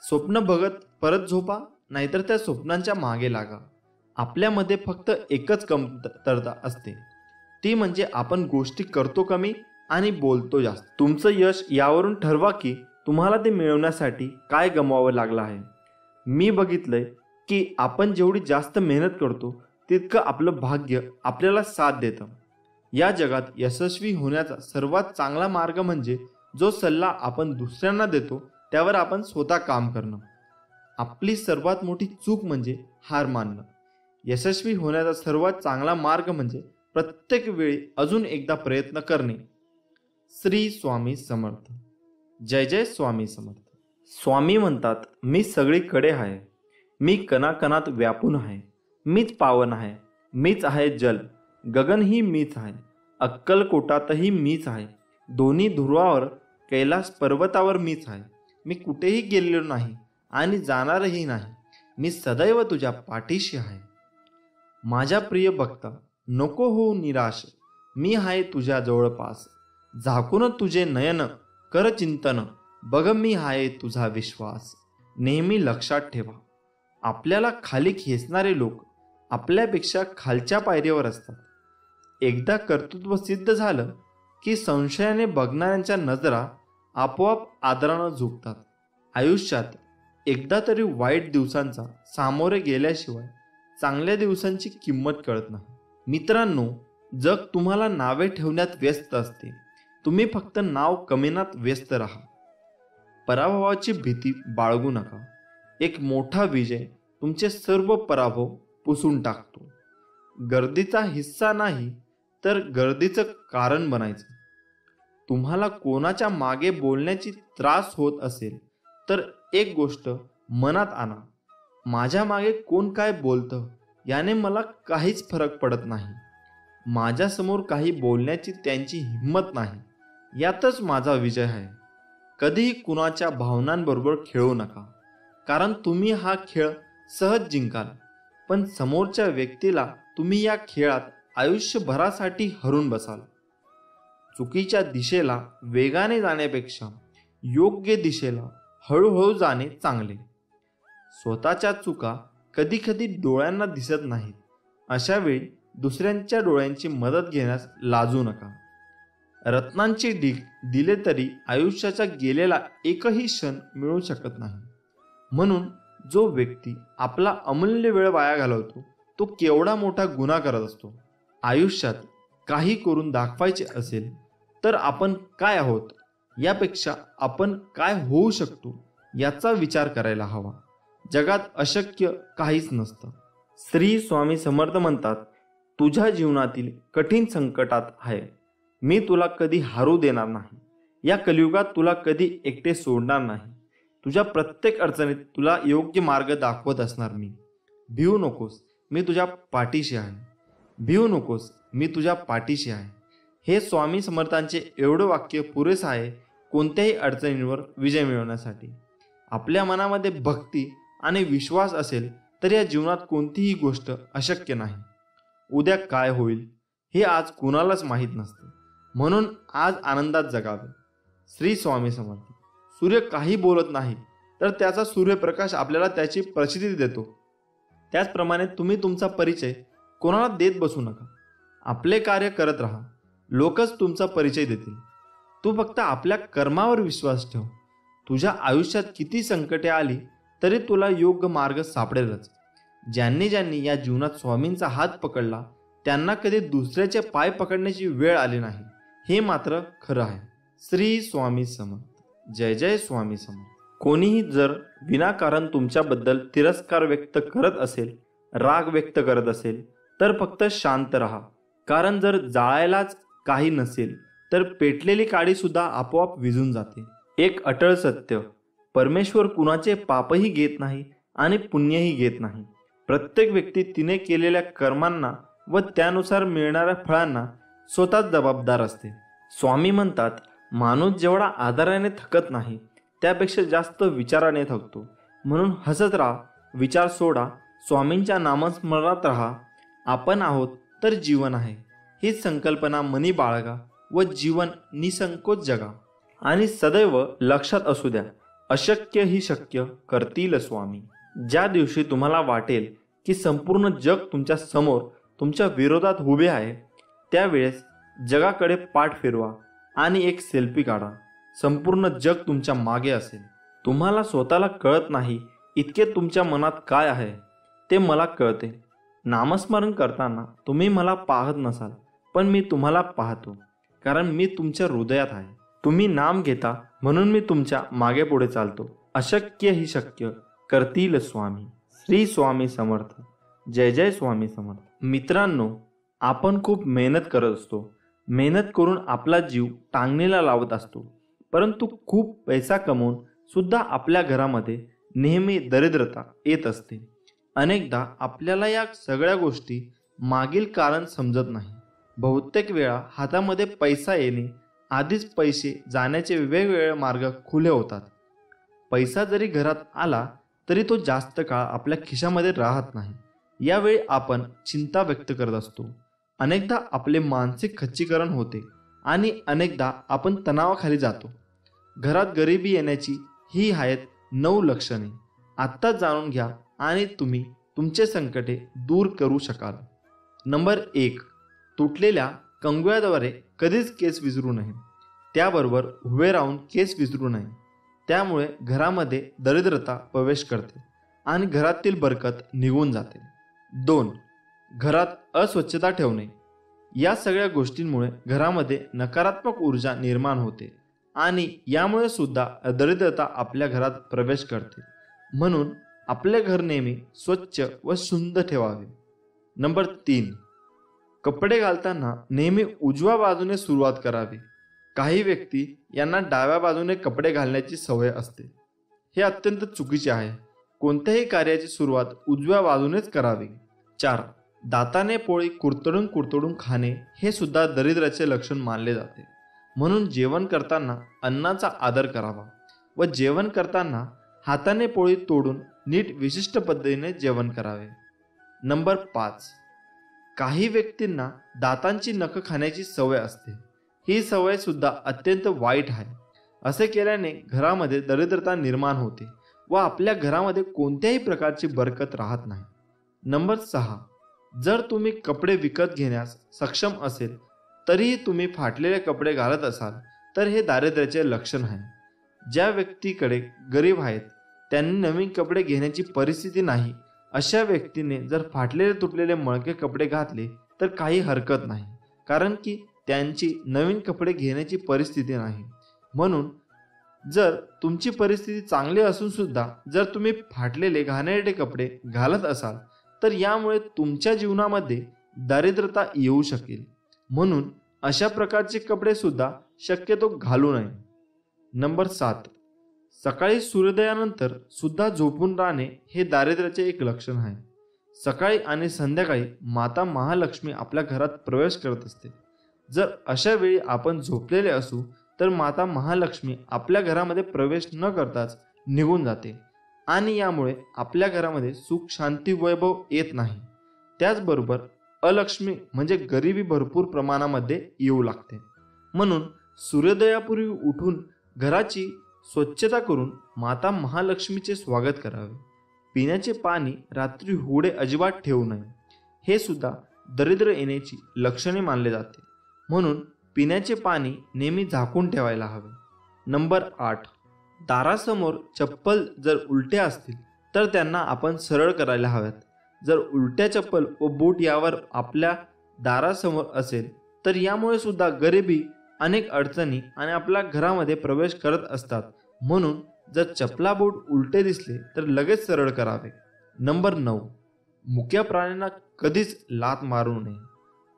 स्वप्न बघत परत झोपा, नाहीतर त्या स्वप्नांच्या मागे लागा. आपल्यामध्ये फक्त एकच कमतरता असते, ती म्हणजे आपण गोष्टी करतो कमी आणि बोलतो जास्त. तुमचं यश यावरून ठरवा की तुम्हाला ते मिळवण्यासाठी काय गमवावं लागलं आहे. मी बघितलंय की आपण जेवढी जास्त मेहनत करतो तितकं आपलं भाग्य आपल्याला साथ देतं. या जगात यशस्वी होण्याचा सर्वात चांगला मार्ग म्हणजे जो सल्ला आपण दुसऱ्यांना देतो त्यावर आपण स्वतः काम करणं. आपली सर्वात मोठी चूक म्हणजे हार मानणं. यशस्वी होण्याचा सर्वात चांगला मार्ग म्हणजे प्रत्येक वेळी अजून एकदा प्रयत्न करणे. श्री स्वामी समर्थ. जय जय स्वामी समर्थ. स्वामी म्हणतात, मी सगळीकडे आहे, मी कणाकणात व्यापून आहे, मीच पावन आहे, मीच आहे जल, गगनही मीच आहे, अक्कलकोटातही मीच आहे, दोन्ही ध्रुवावर कैलास पर्वतावर मीच आहे. मी कुठेही गेलेलो नाही आणि जाणारही नाही. मी सदैव तुझ्या पाठीशी आहे. माझ्या प्रिय भक्ता, नको होऊ निराश, मी आहे तुझ्या जवळपास. झाकून तुझे नयन कर चिंतन, बघ मी आहे तुझा विश्वास. नेहमी लक्षात ठेवा, आपल्याला खाली खेचणारे लोक आपल्यापेक्षा खालच्या पायरीवर असतात. एकदा कर्तृत्व सिद्ध झालं की संशयाने बघणाऱ्यांच्या नजरा आपोआप आदरानं झुकतात. आयुष्यात एकदा तरी वाईट दिवसांचा सामोरे गेल्याशिवाय चांगल्या दिवसांची किंमत कळत नाही. मित्रांनो, जग तुम्हाला नावे ठेवण्यात व्यस्त असते, तुम्ही फक्त नाव कमविण्यात व्यस्त राहा. पराभवाची भीती बाळगू नका. एक मोठा विजय तुमचे सर्व पराभव पुसून टाकतो. गर्दीचा हिस्सा नाही तर गर्दीचं कारण बनायचं. तुम्हाला कोणाच्या मागे बोलण्याची त्रास होत असेल तर एक गोष्ट मनात आणा, माझ्या मागे कोण काय बोलतं याने मला काहीच फरक पडत नाही. माझ्यासमोर काही बोलण्याची त्यांची हिंमत नाही, यातच माझा विजय आहे. कधीही कुणाच्या भावनांबरोबर खेळू नका, कारण तुम्ही हा खेळ सहज जिंकाल, पण समोरच्या व्यक्तीला तुम्ही या खेळात आयुष्यभरासाठी हरून बसाल. चुकीच्या दिशेला वेगाने जाण्यापेक्षा योग्य दिशेला हळूहळू जाणे चांगले. स्वतःच्या चुका कधी कधी डोळ्यांना दिसत नाहीत, अशा वेळी दुसऱ्यांच्या डोळ्यांची मदत घेण्यास लाजू नका. रत्नांची ढीग दिले तरी आयुष्याचा गेलेला एकही क्षण मिळू शकत नाही. म्हणून जो व्यक्ती आपला अमूल्य वेळ वाया घालवतो तो केवढा मोठा गुन्हा करत असतो. आयुष्यात काही करून दाखवायचे असेल तर आपण काय आहोत यापेक्षा आपण काय होऊ शकतो याचा विचार करायला हवा. जगात अशक्य काहीच नसतं. श्री स्वामी समर्थ म्हणतात, तुझ्या जीवनातील कठीण संकटात आहे, मी तुला कधी हारू देणार नाही. या कलियुगात तुला कधी एकटे सोडणार नाही. तुझ्या प्रत्येक अडचणीत तुला योग्य मार्ग दाखवत असणार मी. भिवू नकोस, मी तुझ्या पाठीशी आहे. भिवू नकोस, मी तुझ्या पाठीशी आहे. हे स्वामी समर्थांचे एवढं वाक्य पुरेसं आहे कोणत्याही अडचणींवर विजय मिळवण्यासाठी. आपल्या मनामध्ये भक्ती आणि विश्वास असेल तर या जीवनात कोणतीही गोष्ट अशक्य नाही. उद्या काय होईल हे आज कुणालाच माहीत नसते, म्हणून आज आनंदात जगावे. श्री स्वामी समर्थ. सूर्य काही बोलत नाही तर त्याचा सूर्यप्रकाश आपल्याला त्याची प्रचिती देतो. त्याचप्रमाणे तुम्ही तुमचा परिचय कोणाला देत बसू नका. आपले कार्य करत राहा, लोकच तुमचा परिचय देतील. तू फक्त आपल्या कर्मावर विश्वास ठेव. तुझ्या आयुष्यात किती संकटे आली तरी तुला योग्य मार्ग सापडेलच. ज्यांनी ज्यांनी या जीवनात स्वामींचा हात पकडला त्यांना कधी दुसऱ्याचे पाय पकडण्याची वेळ आली नाही, हे मात्र खरं आहे. श्री स्वामी समर्थ. जय जय स्वामी समर्थ. कोणीही जर विनाकारण तुमच्याबद्दल तिरस्कार व्यक्त करत असेल, राग व्यक्त करत असेल तर फक्त शांत राहा. कारण जर जाळायलाच काही नसेल तर पेटलेली काडी सुद्धा आपोआप विझून जाते. एक अटळ सत्य, परमेश्वर कुणाचे पापही घेत नाही आणि पुण्यही घेत नाही. प्रत्येक व्यक्ती तिने केलेल्या कर्मांना व त्यानुसार मिळणाऱ्या फळांना स्वतःच जबाबदार असते. स्वामी म्हणतात, माणूस जेवढा आदराने थकत नाही त्यापेक्षा जास्त विचाराने थकतो. म्हणून हसत राहा, विचार सोडा, स्वामींच्या नामस्मरणात राहा. आपण आहोत तर जीवन आहे हीच संकल्पना मनी बाळगा व जीवन निसंकोच जगा. आणि सदैव लक्षात असू द्या, अशक्य ही शक्य करतील स्वामी. ज्या दिवशी तुम्हाला वाटेल की संपूर्ण जग तुमच्या समोर तुमच्या विरोधात उभे आहे, त्यावेळेस जगाकडे पाठ फिरवा आणि एक सेल्फी काढा. संपूर्ण जग तुमच्या मागे असेल. तुम्हाला स्वतःला कळत नाही इतके तुमच्या मनात काय आहे ते मला कळते. नामस्मरण करताना तुम्ही मला पाहत नसाल, पण मी तुम्हाला पाहतो, कारण मी तुमच्या हृदयात आहे. तुम्ही नाम घेता म्हणून मी तुमच्या मागे पुढे चालतो. अशक्य ही शक्य करतील स्वामी. श्री स्वामी समर्थ. जय जय स्वामी समर्थ. मित्रांनो, आपण खूप मेहनत करत असतो. मेहनत करून आपला जीव टांगणीला लावत असतो, परंतु खूप पैसा कमवून सुद्धा आपल्या घरामध्ये नेहमी दरिद्रता येत असते. अनेकदा आपल्याला या सगळ्या गोष्टी मागील कारण समजत नाही. बहुतेक वेळा हातामध्ये पैसा येणे आधीच पैसे जाण्याचे वेगवेगळे मार्ग खुले होतात. पैसा जरी घरात आला तरी तो जास्त काळ आपल्या खिशामध्ये राहत नाही. यावेळी आपण चिंता व्यक्त करत असतो. अनेकदा आपले मानसिक खच्चीकरण होते आणि अनेकदा आपण तणावाखाली जातो. घरात गरिबी येण्याची ही आहेत 9 लक्षणे. आत्ताच जाणून घ्या आणि तुम्ही तुमचे संकटे दूर करू शकाल. नंबर 1, तुटलेल्या कंगव्याद्वारे कधीच केस विसरू नये. त्याबरोबर उभे राहून केस विसरू नये. त्यामुळे घरामध्ये दरिद्रता प्रवेश करते आणि घरातील बरकत निघून जाते. 2, घरात अस्वच्छता ठेवणे. या सगळ्या गोष्टींमुळे घरामध्ये नकारात्मक ऊर्जा निर्माण होते आणि यामुळे सुद्धा दरिद्रता आपल्या घरात प्रवेश करते. म्हणून आपले घर नेहमी स्वच्छ व सुंदर ठेवावे. नंबर 3, कपडे घालताना नेहमी उजव्या बाजूने सुरुवात करावी. काही व्यक्ती यांना डाव्या बाजूने कपडे घालण्याची सवय असते. हे अत्यंत चुकीचे आहे. कोणत्याही कार्याची सुरुवात उजव्या बाजूनेच करावी. 4, दाताने पोळी कुरतडून कुरतडून खाणे हे सुद्धा दरिद्राचे लक्षण मानले जाते. म्हणून जेवण करताना अन्नाचा आदर करावा व जेवण करताना हाताने पोळी तोडून नीट विशिष्ट पद्धतीने जेवण करावे. नंबर 5, काही व्यक्तींना दातांची नखं खाण्याची सवय असते. ही सवय सुद्धा अत्यंत वाईट आहे. असे केल्याने घरामध्ये दरिद्रता निर्माण होते व आपल्या घरामध्ये कोणत्याही प्रकारची बरकत राहत नाही. नंबर 6, जर तुम्ही कपडे विकत घेण्यास सक्षम असेल तरीही तुम्ही फाटलेले कपडे घालत असाल तर हे दारिद्र्याचे लक्षण आहे. ज्या व्यक्तीकडे गरीब आहेत त्यांनी नवीन कपडे घेण्याची परिस्थिती नाही, अशा व्यक्तीने जर फाटलेले तुटलेले मळके कपडे घातले तर काही हरकत नाही, कारण की त्यांची नवीन कपडे घेण्याची परिस्थिती नाही. म्हणून जर तुमची परिस्थिती चांगली असून सुद्धा जर तुम्ही फाटलेले घाणेरडे कपडे घालत असाल तर यामुळे तुमच्या जीवनामध्ये दारिद्र्यता येऊ शकेल. म्हणून अशा प्रकारचे कपडे सुद्धा शक्यतो घालू नये. नंबर 7, सकाळी सूर्योदयानंतर सुद्धा झोपून राहणे हे दारिद्र्याचे एक लक्षण आहे. सकाळी आणि संध्याकाळी माता महालक्ष्मी आपल्या घरात प्रवेश करत असते. जर अशा वेळी आपण झोपलेले असू तर माता महालक्ष्मी आपल्या घरामध्ये प्रवेश न करताच निघून जाते आणि यामुळे आपल्या घरामध्ये सुख शांती वैभव येत नाही. त्याचबरोबर अलक्ष्मी म्हणजे गरिबी भरपूर प्रमाणामध्ये येऊ लागते. म्हणून सूर्योदयापूर्वी उठून घराची स्वच्छता करून माता महालक्ष्मीचे स्वागत करावे. पिण्याचे पाणी रात्री होडे अजिबात ठेवू नये. हे सुद्धा दरिद्र येण्याची लक्षणे मानले जाते. म्हणून पिण्याचे पाणी नेहमी झाकून ठेवायला हवे. नंबर 8, दारासमोर चप्पल जर उलट्या असतील तर त्यांना आपण सरळ करायला हव्यात. जर उलट्या चप्पल व बूट यावर आपल्या दारासमोर असेल तर यामुळे सुद्धा गरिबी अनेक अडचणी आणि आपल्या घरामध्ये प्रवेश करत असतात. म्हणून जर चपला बूट उलटे दिसले तर लगेच सरळ करावे. नंबर 9, मुक्या प्राण्यांना कधीच लाथ मारू नये.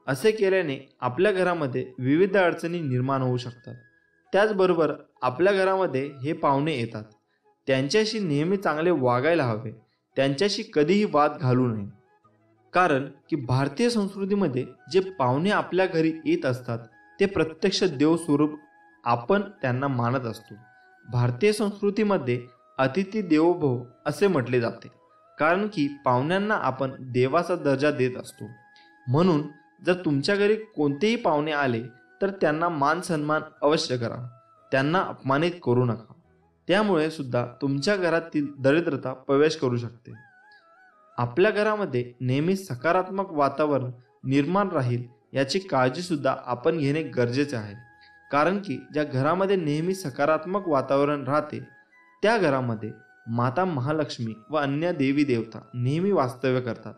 असे केल्याने आपल्या घरामध्ये विविध अडचणी निर्माण होऊ शकतात. त्याचबरोबर आपल्या घरामध्ये हे पाहुणे येतात, त्यांच्याशी नेहमी चांगले वागायला हवे. त्यांच्याशी कधीही वाद घालू नये. कारण की भारतीय संस्कृतीमध्ये जे पाहुणे आपल्या घरी येत असतात ते प्रत्यक्ष देवस्वरूप आपण त्यांना मानत असतो. भारतीय संस्कृतीमध्ये अतिथी देवो भव असे म्हटले जाते. कारण की पाहुण्यांना आपण देवाचा दर्जा देत असतो. म्हणून जर तुमच्या घरी कोणतेही पाहुणे आले तर त्यांना मान सन्मान अवश्य करा. त्यांना अपमानित करू नका. त्यामुळे सुद्धा तुमच्या घरातील दरिद्रता प्रवेश करू शकते. आपल्या घरामध्ये नेहमी सकारात्मक वातावरण निर्माण राहील याची काळजी सुद्धा आपण घेणे गरजेचे आहे. कारण की ज्या घरामध्ये नेहमी सकारात्मक वातावरण राहते त्या घरामध्ये माता महालक्ष्मी व अन्य देवी देवता नेहमी वास्तव्य करतात.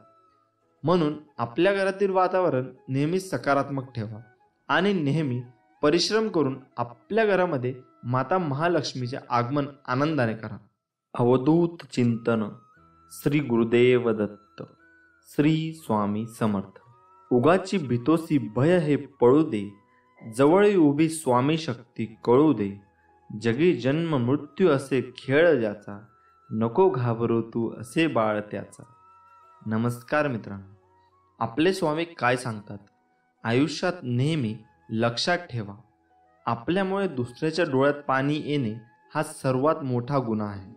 म्हणून आपल्या घरातील वातावरण नेहमी सकारात्मक ठेवा आणि नेहमी परिश्रम करून आपल्या घरामध्ये माता महालक्ष्मीचे आगमन आनंदाने करा. अवधूत चिंतन. श्री गुरुदेव दत्त. श्री स्वामी समर्थ. उगाची भीतोसी भय हे पळू दे, जवळ उभी स्वामी शक्ती कळू दे. जगी जन्म मृत्यू असे खेळ ज्याचा, नको घाबरू तू असे बाळ त्याचा. नमस्कार मित्रांनो, आपले स्वामी काय सांगतात? आयुष्यात नेहमी लक्षात ठेवा, आपल्यामुळे दुसऱ्याच्या डोळ्यात पाणी येणे हा सर्वात मोठा गुन्हा आहे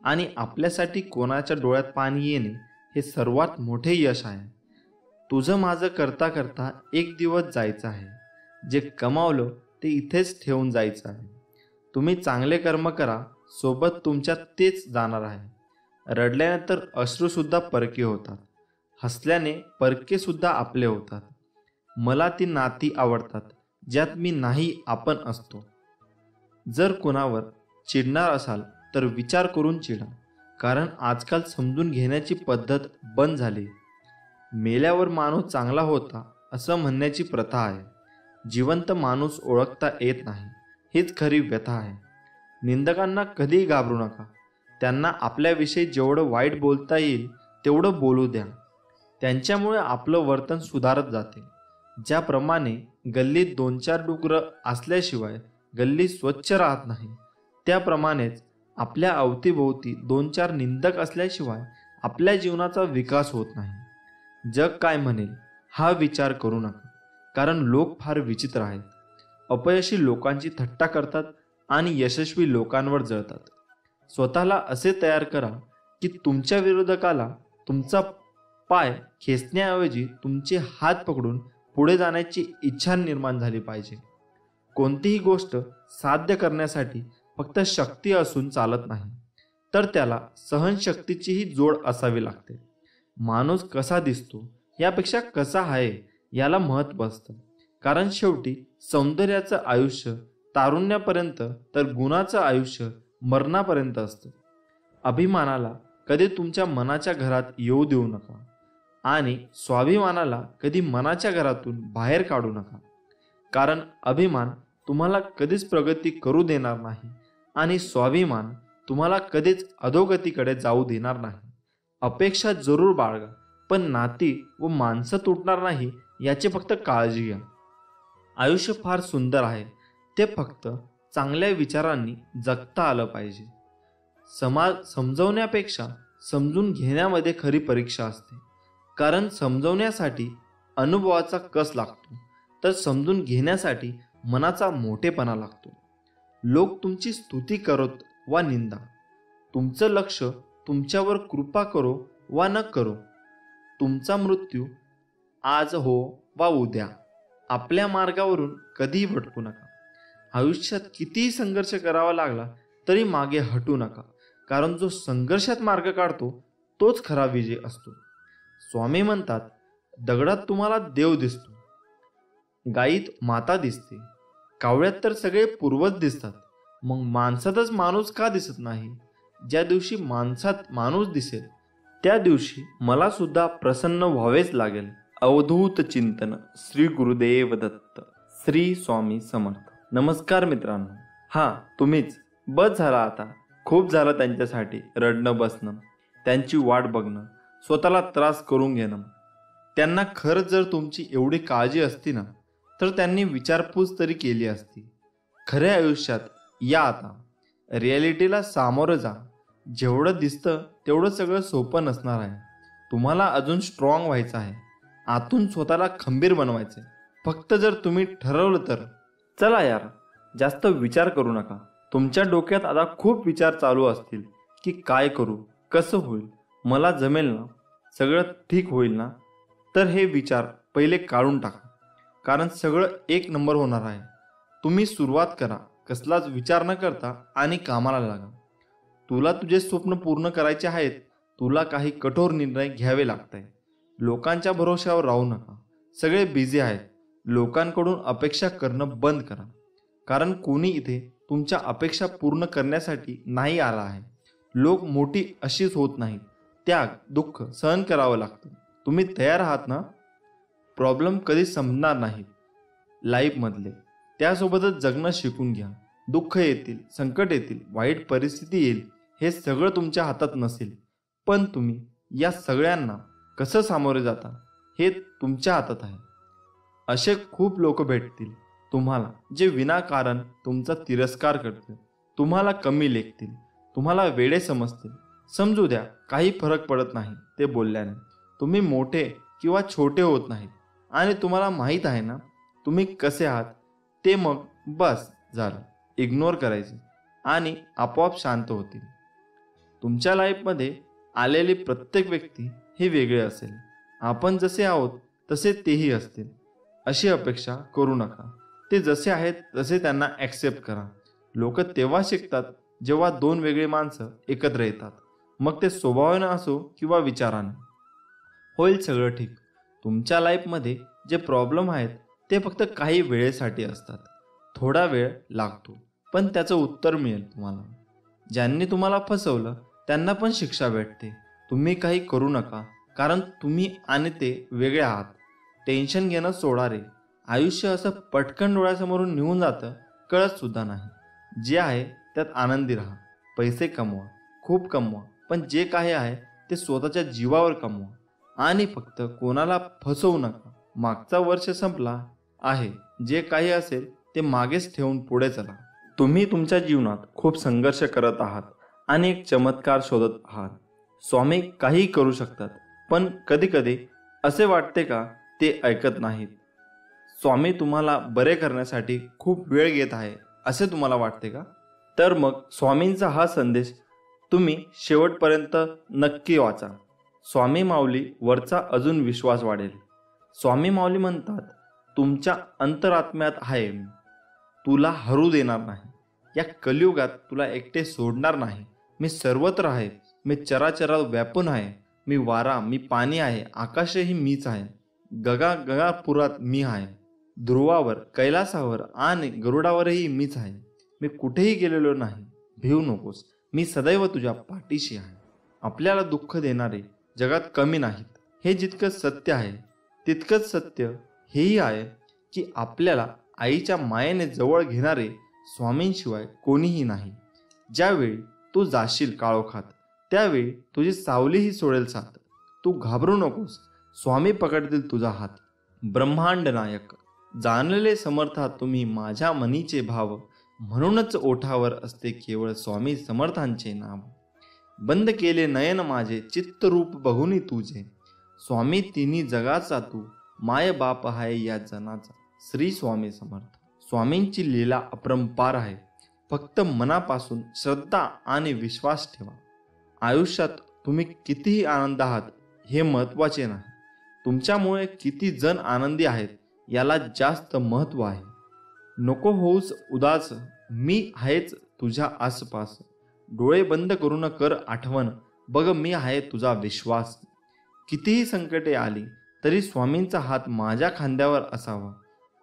आणि आपल्यासाठी कोणाच्या डोळ्यात पाणी येणे हे सर्वात मोठे यश आहे. तुझं माझं करता करता एक दिवस जायचं आहे. जे कमावलं ते इथेच ठेवून जायचं आहे. तुम्ही चांगले कर्म करा, सोबत तुमच्यात तेच जाणार आहे. रडल्यानंतर अश्रूसुद्धा परके होतात, हसल्याने परके सुद्धा आपले होतात. मला ती नाती आवडतात ज्यात मी नाही आपण असतो. जर कोणावर चिडणार असाल तर विचार करून चिडा, कारण आजकाल समजून घेण्याची पद्धत बंद झाली. मेल्यावर माणूस चांगला होता असं म्हणण्याची प्रथा आहे. जिवंत माणूस ओळखता येत नाही, हीच खरी व्यथा आहे. निंदकांना कधीही घाबरू नका. त्यांना आपल्याविषयी जेवढं वाईट बोलता येईल तेवढं बोलू द्या. त्यांच्यामुळे आपलं वर्तन सुधारत जाते. ज्याप्रमाणे गल्लीत 2-4 डुकरं असल्याशिवाय गल्ली स्वच्छ राहत नाही, त्याप्रमाणेच आपल्या अवतीभोवती 2-4 निंदक असल्याशिवाय आपल्या जीवनाचा विकास होत नाही. जग काय म्हणेल हा विचार करू नका, कारण लोक फार विचित्र आहेत. अपयशी लोकांची थट्टा करतात आणि यशस्वी लोकांवर जळतात. स्वतःला असे तयार करा की तुमच्या विरोधकाला तुमचा पाय खेचण्याऐवजी तुमचे हात पकडून पुढे जाण्याची इच्छा निर्माण झाली पाहिजे. कोणतीही गोष्ट साध्य करण्यासाठी फक्त शक्ती असून चालत नाही, तर त्याला सहनशक्तीचीही जोड असावी लागते. माणूस कसा दिसतो यापेक्षा कसा आहे याला महत्त्व असतं. कारण शेवटी सौंदर्याचं आयुष्य तारुण्यापर्यंत तर गुणाचं आयुष्य मरणापर्यंत असतं. अभिमानाला कधी तुमच्या मनाच्या घरात येऊ देऊ नका आणि स्वाभिमानाला कधी मनाच्या घरातून बाहेर काढू नका. कारण अभिमान तुम्हाला कधीच प्रगती करू देणार नाही आणि स्वाभिमान तुम्हाला कधीच अधोगतीकडे जाऊ देणार नाही. अपेक्षा जरूर बाळगा, पण नाती व माणसं तुटणार नाही याची फक्त काळजी घ्या. आयुष्य फार सुंदर आहे, ते फक्त चांगल्या विचारांनी जगता आलं पाहिजे. समाज समजवण्यापेक्षा समजून घेण्यामध्ये खरी परीक्षा असते. कारण समजवण्यासाठी अनुभवाचा कस लागतो, तर समजून घेण्यासाठी मनाचा मोठेपणा लागतो. लोक तुमची स्तुती करोत वा निंदा, तुमचं लक्ष तुमच्यावर कृपा करो वा न करो, तुमचा मृत्यू आज हो वा उद्या, आपल्या मार्गावरून कधीही भटकू नका. आयुष्यात कितीही संघर्ष करावा लागला तरी मागे हटू नका, कारण जो संघर्षात मार्ग काढतो तोच खरा विजय असतो. स्वामी म्हणतात, दगडात तुम्हाला देव दिसतो, गायीत माता दिसते, कावळ्यात तर सगळे पूर्वज दिसतात, मग माणसातच माणूस का दिसत नाही? ज्या दिवशी माणसात माणूस दिसेल त्या दिवशी मला सुद्धा प्रसन्न व्हावेच लागेल. अवधूत चिंतन. श्री गुरुदेव दत्त. श्री स्वामी समर्थ. नमस्कार मित्रांनो. तुम्हीच. बस झाला आता. खूप झालं त्यांच्यासाठी रडणं बसणं, त्यांची वाट बघणं, स्वतःला त्रास करून घेणं. त्यांना खरंच जर तुमची एवढी काळजी असती ना, तर त्यांनी विचारपूस तरी केली असती. खऱ्या आयुष्यात या आता. रिॲलिटीला सामोरं जा. जेवढं दिसतं तेवढं सगळं सोपं नसणार आहे. तुम्हाला अजून स्ट्रॉंग व्हायचं आहे, आतून स्वतःला खंबीर बनवायचं आहे. फक्त जर तुम्ही ठरवलं तर. चला यार, जास्त विचार करू नका. तुमच्या डोक्यात आता खूप विचार चालू असतील की काय करू, कसं होईल, मला जमेल ना, सगळं ठीक होईल ना. तर हे विचार पहिले काढून टाका, कारण सगळं एक नंबर होणार आहे. तुम्ही सुरुवात करा, कसलाच विचार न करता, आणि कामाला लागा. तुला तुझे स्वप्न पूर्ण करायचे आहेत. तुला काही कठोर निर्णय घ्यावे लागत आहे. लोकांच्या भरोश्यावर राहू नका. सगळे बिझी आहेत. लोकांकडून अपेक्षा करणं बंद करा, कारण कोणी इथे तुमच्या अपेक्षा पूर्ण करण्यासाठी नाही आला आहे. लोक मोठी अशीच होत नाहीत. त्याग, दुःख सहन करावं लागतं. तुम्ही तयार आहात ना? प्रॉब्लेम कधी संपणार नाहीत लाईफमधले. त्यासोबतच जगणं शिकून घ्या. दुःख येतील, संकट येतील, वाईट परिस्थिती येईल, हे सगळं तुमच्या हातात नसेल. पण तुम्ही या सगळ्यांना कसं सामोरे जाता हे तुमच्या हातात आहे. असे खूप लोक भेटतील तुम्हाला, जे विनाकारण तुमचा तिरस्कार करतील, तुम्हाला कमी लेखतील, तुम्हाला वेडे समजतील. समजू द्या, काही फरक पडत नाही ते बोलल्याने. तुम्ही मोठे किंवा छोटे होत नाहीत, आणि तुम्हाला माहीत आहे ना तुम्ही कसे आहात ते. मग बस झालं. इग्नोर करायचे आणि आपोआप शांत होतील. तुमच्या लाईफमध्ये आलेली प्रत्येक व्यक्ती ही वेगळी असेल. आपण जसे आहोत तसे तेही असतील, अशी अपेक्षा करू नका. ते जसे आहेत तसे त्यांना ॲक्सेप्ट करा. लोक तेव्हा शिकतात जेव्हा दोन वेगळी माणसं एकत्र येतात. मग ते स्वभावानं असो किंवा विचाराने. होईल सगळं ठीक. तुमच्या लाईफमध्ये जे प्रॉब्लेम आहेत ते फक्त काही वेळेसाठी असतात. थोडा वेळ लागतो, पण त्याचं उत्तर मिळेल तुम्हाला. ज्यांनी तुम्हाला फसवलं त्यांना पण शिक्षा भेटते. तुम्ही काही करू नका, कारण तुम्ही आणि ते वेगळे आहात. टेन्शन घेणं सोडा रे. आयुष्य असं पटकन डोळ्यासमोरून निघून जातं, कळत सुद्धा नाही. जे आहे त्यात आनंदी राहा. पैसे कमवा, खूप कमवा, पण जे काही आहे ते स्वतःच्या जीवावर कमवा. आणि फक्त कोणाला फसवू नका. मागचा वर्ष संपला आहे, जे काही असेल ते मागेच ठेवून पुढे चला. तुम्ही तुमच्या जीवनात खूप संघर्ष करत आहात आणि एक चमत्कार शोधत आहात. स्वामी काही करू शकतात, पण कधी कधी असे वाटते का ते ऐकत नाहीत. स्वामी तुम्हाला बरे करण्यासाठी खूप वेळ घेत आहे असे तुम्हाला वाटते का? तर मग स्वामींचा हा संदेश तुम्ही शेवटपर्यंत नक्की वाचा. स्वामी माऊली वरचा अजून विश्वास वाढेल. स्वामी माऊली म्हणतात, तुमच्या अंतरात्म्यात आहे मी, तुला हरू देणार नाही. या कलियुगात तुला एकटे सोडणार नाही. मी सर्वत्र आहे. मी चराचरात व्यापून आहे. मी वारा, मी पाणी आहे. आकाशही मीच आहे. गगापुरात मी आहे. ध्रुवावर, कैलासावर आणि गरुडावरही मीच आहे. मी कुठेही गेलेलो नाही. भिवू नकोस, मी सदैव तुझ्या पाठीशी आहे. आपल्याला दुःख देणारे जगात कमी नाहीत. हे जितकं सत्य आहे तितकंच सत्य हेही आहे की आपल्याला आईच्या मायेने जवळ घेणारे स्वामींशिवाय कोणीही नाही. ज्यावेळी तू जाशील काळोखात त्यावेळी तुझी सावलीही सोडेल साथ. तू घाबरू नकोस, स्वामी पकडतील तुझा हात. ब्रह्मांड नायक जाणलेले समर्था तुम्ही माझ्या मनीचे भाव, म्हणूनच ओठावर असते केवळ स्वामी समर्थांचे नाव. बंद केले नयन माझे चित्तरूप बघुनी तुझे, स्वामी तिन्ही जगाचा तू माय बाप आहे या जनाचा. श्री स्वामी समर्थ. स्वामींची लीला अपरंपार आहे. फक्त मनापासून श्रद्धा आणि विश्वास ठेवा. आयुष्यात तुम्ही कितीही आनंद आहात हे महत्त्वाचे नाही, तुमच्यामुळे किती जण आनंदी आहेत याला जास्त महत्त्व आहे. नको होऊस उदास, मी आहेच तुझ्या आसपास. डोळे बंद करून कर आठवण, बघ मी आहे तुझा विश्वास. कितीही संकटे आली तरी स्वामींचा हात माझ्या खांद्यावर असावा,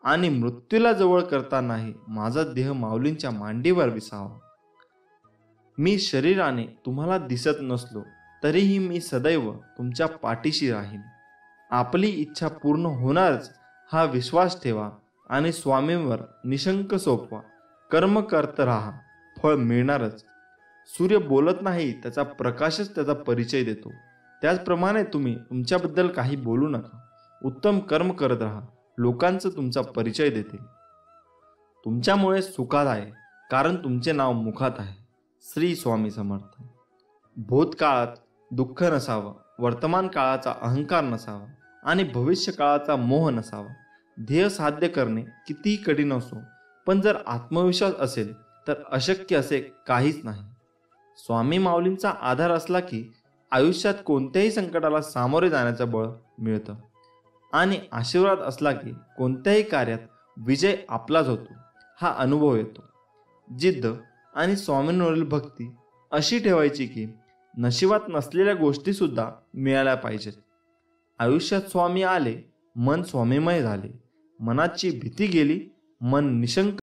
आणि मृत्यूला जवळ करतानाही माझा देह माऊलींच्या मांडीवर विसावा. मी शरीराने तुम्हाला दिसत नसलो तरीही मी सदैव तुमच्या पाठीशी राहीन. आपली इच्छा पूर्ण होणारच हा विश्वास ठेवा आणि स्वामींवर निशंक सोपवा. कर्म करत राहा, फळ मिळणारच. सूर्य बोलत नाही, त्याचा प्रकाशच त्याचा परिचय देतो. त्याचप्रमाणे तुम्ही तुमच्याबद्दल काही बोलू नका. उत्तम कर्म करत राहा, लोकांचं तुमचा परिचय देतील. तुमच्यामुळे सुखात आहे, कारण तुमचे नाव मुखात आहे. श्री स्वामी समर्थ. भूतकाळात दुःख नसावं, वर्तमान काळाचा अहंकार नसावा आणि भविष्य काळाचा मोह नसावा. ध्येय साध्य करणे कितीही कठीण असो, पण जर आत्मविश्वास असेल तर अशक्य असे काहीच नाही. स्वामी माऊलींचा आधार असला की आयुष्यात कोणत्याही संकटाला सामोरे जाण्याचं बळ मिळतं, आणि आशीर्वाद असला की कोणत्याही कार्यात विजय आपलाच होतो हा अनुभव येतो. जिद्द आणि स्वामींवरील भक्ती अशी ठेवायची की नशिबात नसलेल्या गोष्टी सुद्धा मिळाल्या पाहिजेत. आयुष्यात स्वामी आले, मन स्वामीमय झाले. मनाची भीती गेली, मन निशंक